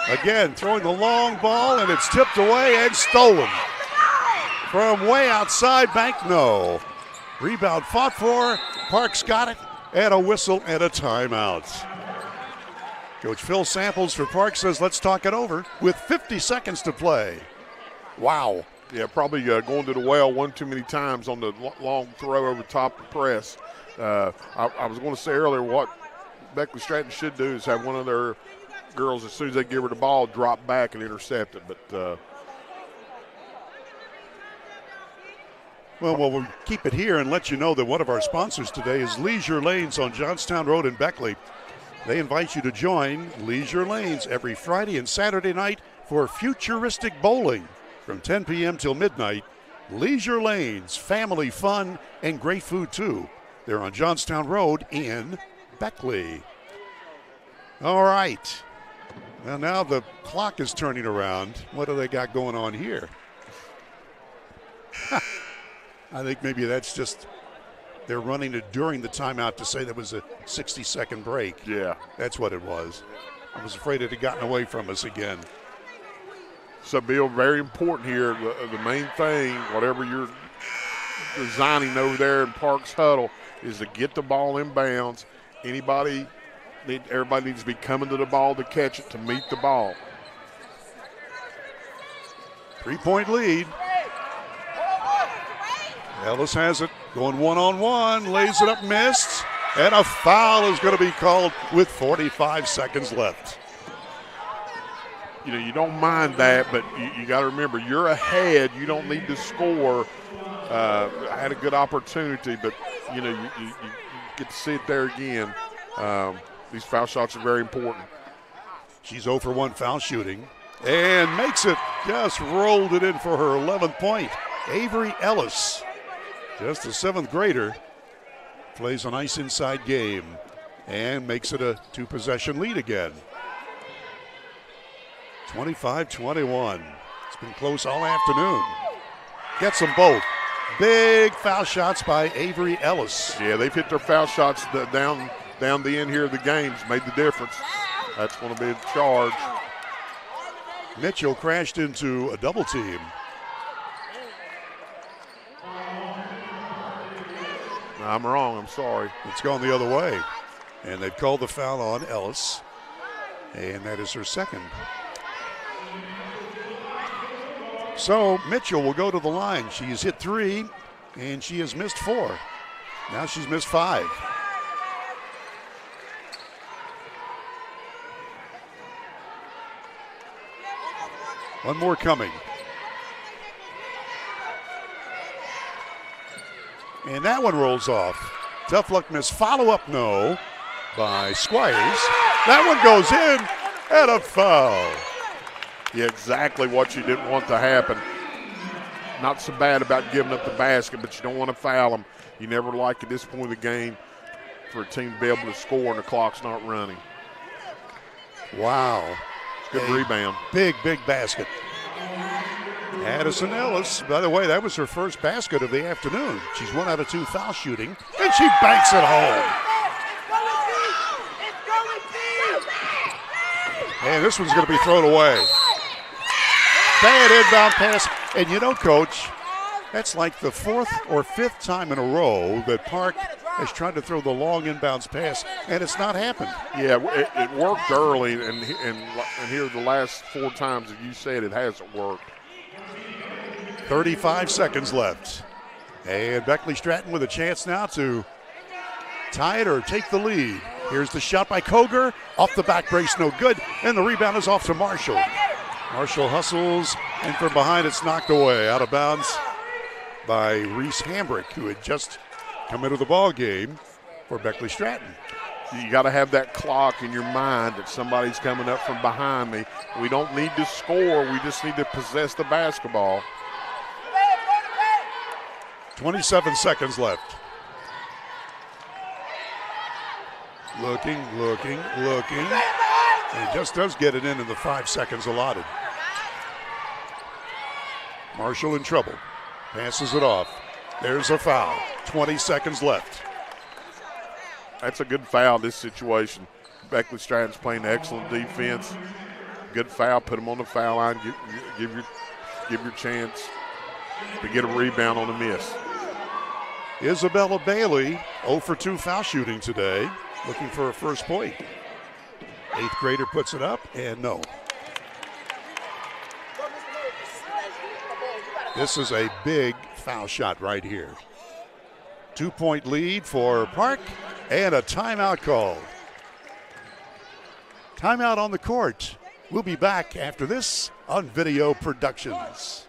Again, throwing the long ball, and it's tipped away and stolen. From way outside, Bankno. Rebound fought for. Parks got it, and a whistle and a timeout. Coach Phil Samples for Park says, let's talk it over with 50 seconds to play. Wow. Yeah, probably going to the well one too many times on the long throw over top of the press. I was going to say earlier what Beckley-Stratton should do is have one of their girls, as soon as they give her the ball, drop back and intercept it. But Well, we'll keep it here and let you know that one of our sponsors today is Leisure Lanes on Johnstown Road in Beckley. They invite you to join Leisure Lanes every Friday and Saturday night for futuristic bowling from 10 p.m. till midnight. Leisure Lanes, family fun, and great food too. They're on Johnstown Road in Beckley. All right. Well, now the clock is turning around. What do they got going on here? I think maybe that's just they're running it during the timeout to say there was a 60-second break. Yeah. That's what it was. I was afraid it had gotten away from us again. So, Bill, very important here. The main thing, whatever you're designing over there in Park's huddle, is to get the ball in bounds. Everybody needs to be coming to the ball to catch it, to meet the ball. 3-point lead. Ellis has it, going one-on-one, lays it up, missed, and a foul is going to be called with 45 seconds left. You know, you don't mind that, but you got to remember, you're ahead. You don't need to score. I had a good opportunity, but, you know, you get to see it there again. These foul shots are very important. She's 0 for 1 foul shooting and makes it, just rolled it in for her 11th point. Avery Ellis, just a 7th grader, plays a nice inside game and makes it a 2-possession lead again. 25-21. It's been close all afternoon. Gets them both. Big foul shots by Avery Ellis. Yeah, they've hit their foul shots down the end here of the games, made the difference. That's going to be a charge. Mitchell crashed into a double team. I'm wrong, I'm sorry. It's gone the other way. And they've called the foul on Ellis. And that is her second. So Mitchell will go to the line. She has hit 3, and she has missed 4. Now she's missed 5. One more coming. And that one rolls off. Tough luck miss. Follow-up no by Squires. That one goes in and a foul. Yeah, exactly what you didn't want to happen. Not so bad about giving up the basket, but you don't want to foul them. You never like at this point of the game for a team to be able to score and the clock's not running. Wow. Good rebound. Big basket. Addison Ellis, by the way, that was her first basket of the afternoon. She's 1 out of 2 foul shooting, and she banks it home. And this one's going to be thrown away. Bad inbound pass. And you know, Coach, that's like the 4th or 5th time in a row that Park has tried to throw the long inbounds pass, and it's not happened. Yeah, it worked early, and here the last 4 times that you said it hasn't worked. 35 seconds left. And Beckley-Stratton with a chance now to tie it or take the lead. Here's the shot by Koger. Off the back brace, no good. And the rebound is off to Marshall. Marshall hustles, and from behind it's knocked away. Out of bounds by Reese Hambrick, who had just come into the ball game for Beckley-Stratton. You got to have that clock in your mind that somebody's coming up from behind me. We don't need to score. We just need to possess the basketball. 27 seconds left. Looking. And just does get it in the 5 seconds allotted. Marshall in trouble. Passes it off. There's a foul. 20 seconds left. That's a good foul in this situation. Beckley-Stratton's playing excellent defense. Good foul. Put him on the foul line. Give your chance to get a rebound on the miss. Isabella Bailey, 0 for 2 foul shooting today. Looking for a first point. 8th grader puts it up, and no. This is a big foul shot right here. 2-point lead for Park, and a timeout called. Timeout on the court. We'll be back after this on Video Productions.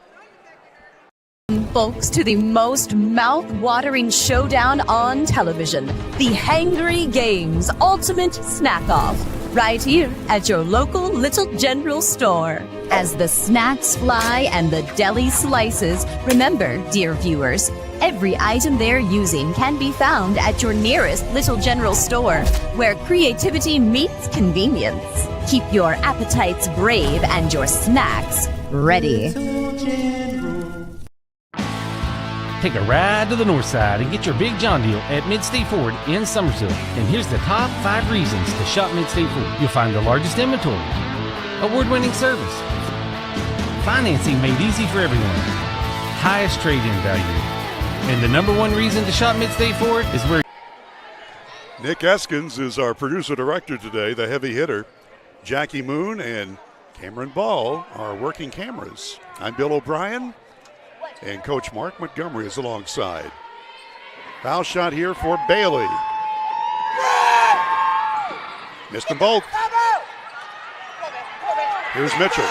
Folks, to the most mouth-watering showdown on television, the Hangry Games Ultimate Snack-Off, right here at your local Little General store. As the snacks fly and the deli slices, remember, dear viewers, every item they're using can be found at your nearest Little General store, where creativity meets convenience. Keep your appetites brave and your snacks ready. Take a ride to the north side and get your Big John deal at Mid-State Ford in Summersville. And here's the top 5 reasons to shop Mid-State Ford. You'll find the largest inventory, award-winning service, financing made easy for everyone, highest trade-in value. And the #1 reason to shop Mid-State Ford is where... Nick Eskins is our producer-director today, the heavy hitter. Jackie Moon and Cameron Ball are working cameras. I'm Bill O'Brien. And Coach Mark Montgomery is alongside. Foul shot here for Bailey. Missed them both. Here's Mitchell.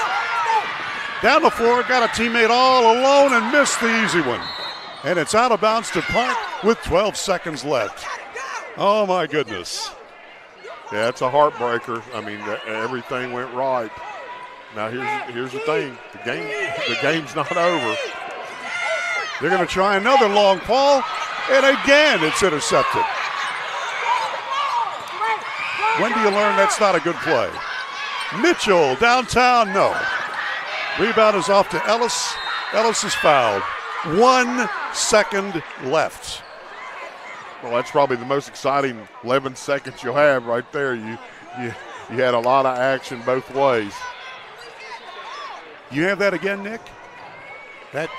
Down the floor, got a teammate all alone and missed the easy one. And it's out of bounds to Park with 12 seconds left. Oh my goodness. Yeah, it's a heartbreaker. I mean, everything went right. Now here's the thing. The game's not over. They're going to try another long ball, and again it's intercepted. When do you learn that's not a good play? Mitchell downtown, no. Rebound is off to Ellis. Ellis is fouled. 1 second left. Well, that's probably the most exciting 11 seconds you'll have right there. You had a lot of action both ways. You have that again, Nick? That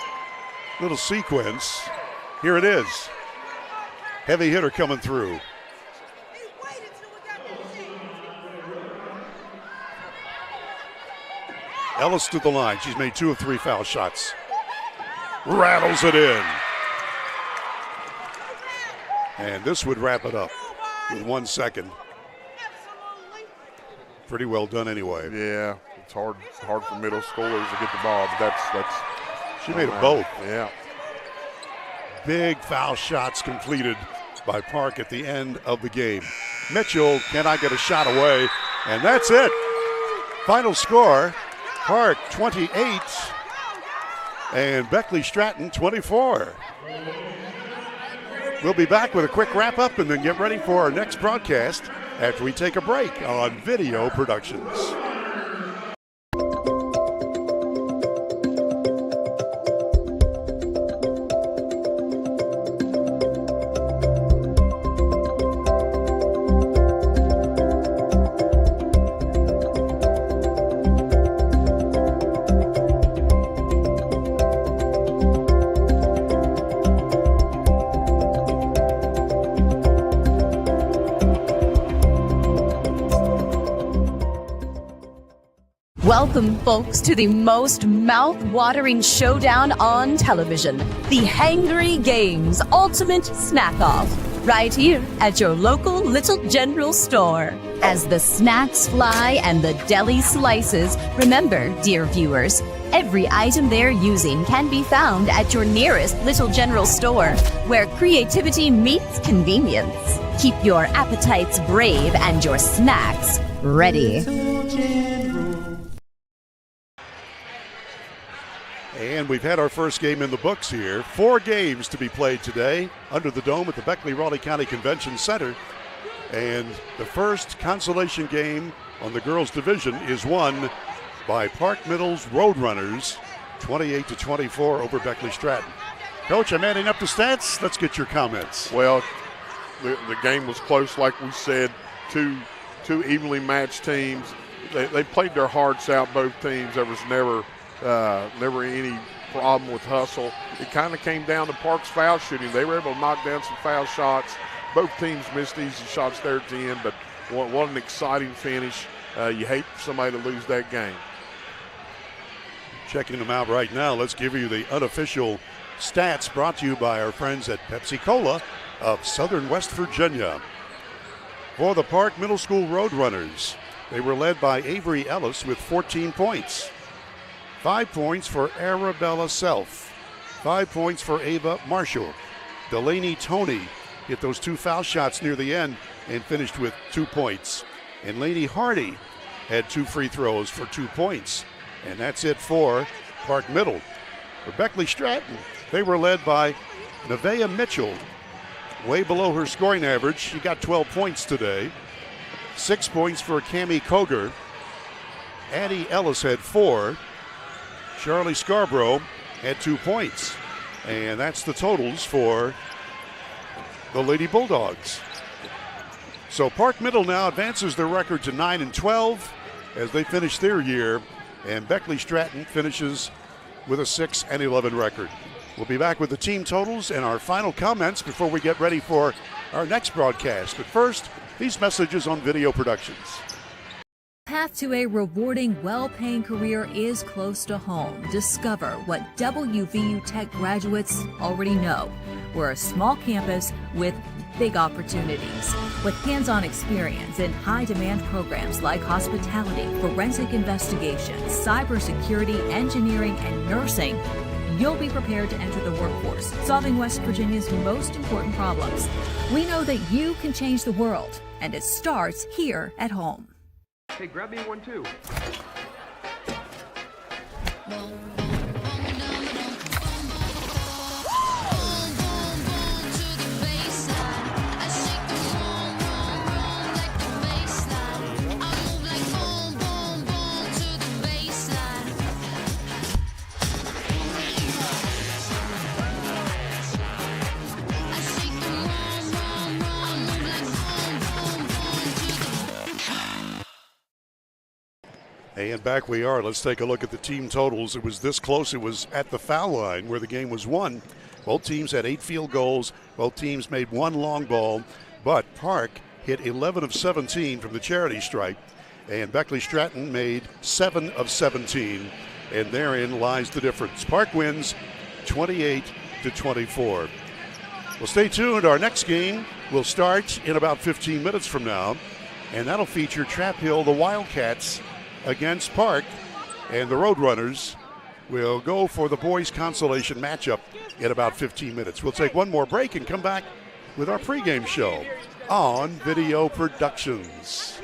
little sequence. Here it is. Heavy hitter coming through. Ellis to the line. She's made 2 of 3 foul shots. Rattles it in. And this would wrap it up with 1 second. Pretty well done anyway. Yeah, it's hard for middle schoolers to get the ball, but that's she made it both. Yeah. big foul shots completed by Park at the end of the game. Mitchell cannot get a shot away, and that's it. Final score, Park 28 and Beckley-Stratton 24. We'll be back with a quick wrap-up and then get ready for our next broadcast after we take a break on Video Productions. Welcome, folks, to the most mouth-watering showdown on television, the Hangry Games Ultimate Snack-Off, right here at your local Little General store. As the snacks fly and the deli slices, remember, dear viewers, every item they're using can be found at your nearest Little General store, where creativity meets convenience. Keep your appetites brave and your snacks ready. And we've had our first game in the books here. 4 games to be played today under the dome at the Beckley-Raleigh County Convention Center. And the first consolation game on the girls' division is won by Park Middle's Roadrunners, 28-24 over Beckley-Stratton. Coach, I'm adding up the stats. Let's get your comments. Well, the game was close, like we said. Two evenly matched teams. They played their hearts out, both teams. There was never any problem with hustle. It kind of came down to Park's foul shooting. They were able to knock down some foul shots. Both teams missed easy shots there at the end, but what an exciting finish. You hate for somebody to lose that game. Checking them out right now, let's give you the unofficial stats brought to you by our friends at Pepsi-Cola of Southern West Virginia. For the Park Middle School Roadrunners, they were led by Avery Ellis with 14 points. 5 points for Arabella Self. 5 points for Ava Marshall. Delaney Toney hit those 2 foul shots near the end and finished with 2 points. And Lainey Hardy had 2 free throws for 2 points. And that's it for Park Middle. For Beckley-Stratton, they were led by Nevaeh Mitchell. Way below her scoring average. She got 12 points today. 6 points for Cammie Koger. Addie Ellis had 4. Charlie Scarborough had 2 points. And that's the totals for the Lady Bulldogs. So Park Middle now advances their record to 9-12 as they finish their year. And Beckley-Stratton finishes with a 6-11 record. We'll be back with the team totals and our final comments before we get ready for our next broadcast. But first, these messages on Video Productions. Path to a rewarding, well-paying career is close to home. Discover what WVU Tech graduates already know. We're a small campus with big opportunities. With hands-on experience in high-demand programs like hospitality, forensic investigations, cybersecurity, engineering, and nursing, you'll be prepared to enter the workforce, solving West Virginia's most important problems. We know that you can change the world, and it starts here at home. Hey, grab me one too. And back we are. Let's take a look at the team totals. It was this close. It was at the foul line where the game was won. Both teams had 8 field goals. Both teams made 1 long ball. But Park hit 11 of 17 from the charity stripe. And Beckley-Stratton made 7 of 17. And therein lies the difference. Park wins 28-24. Well, stay tuned. Our next game will start in about 15 minutes from now. And that'll feature Trap Hill, the Wildcats, against Park, and the Roadrunners will go for the boys' consolation matchup in about 15 minutes. We'll take one more break and come back with our pregame show on Video Productions.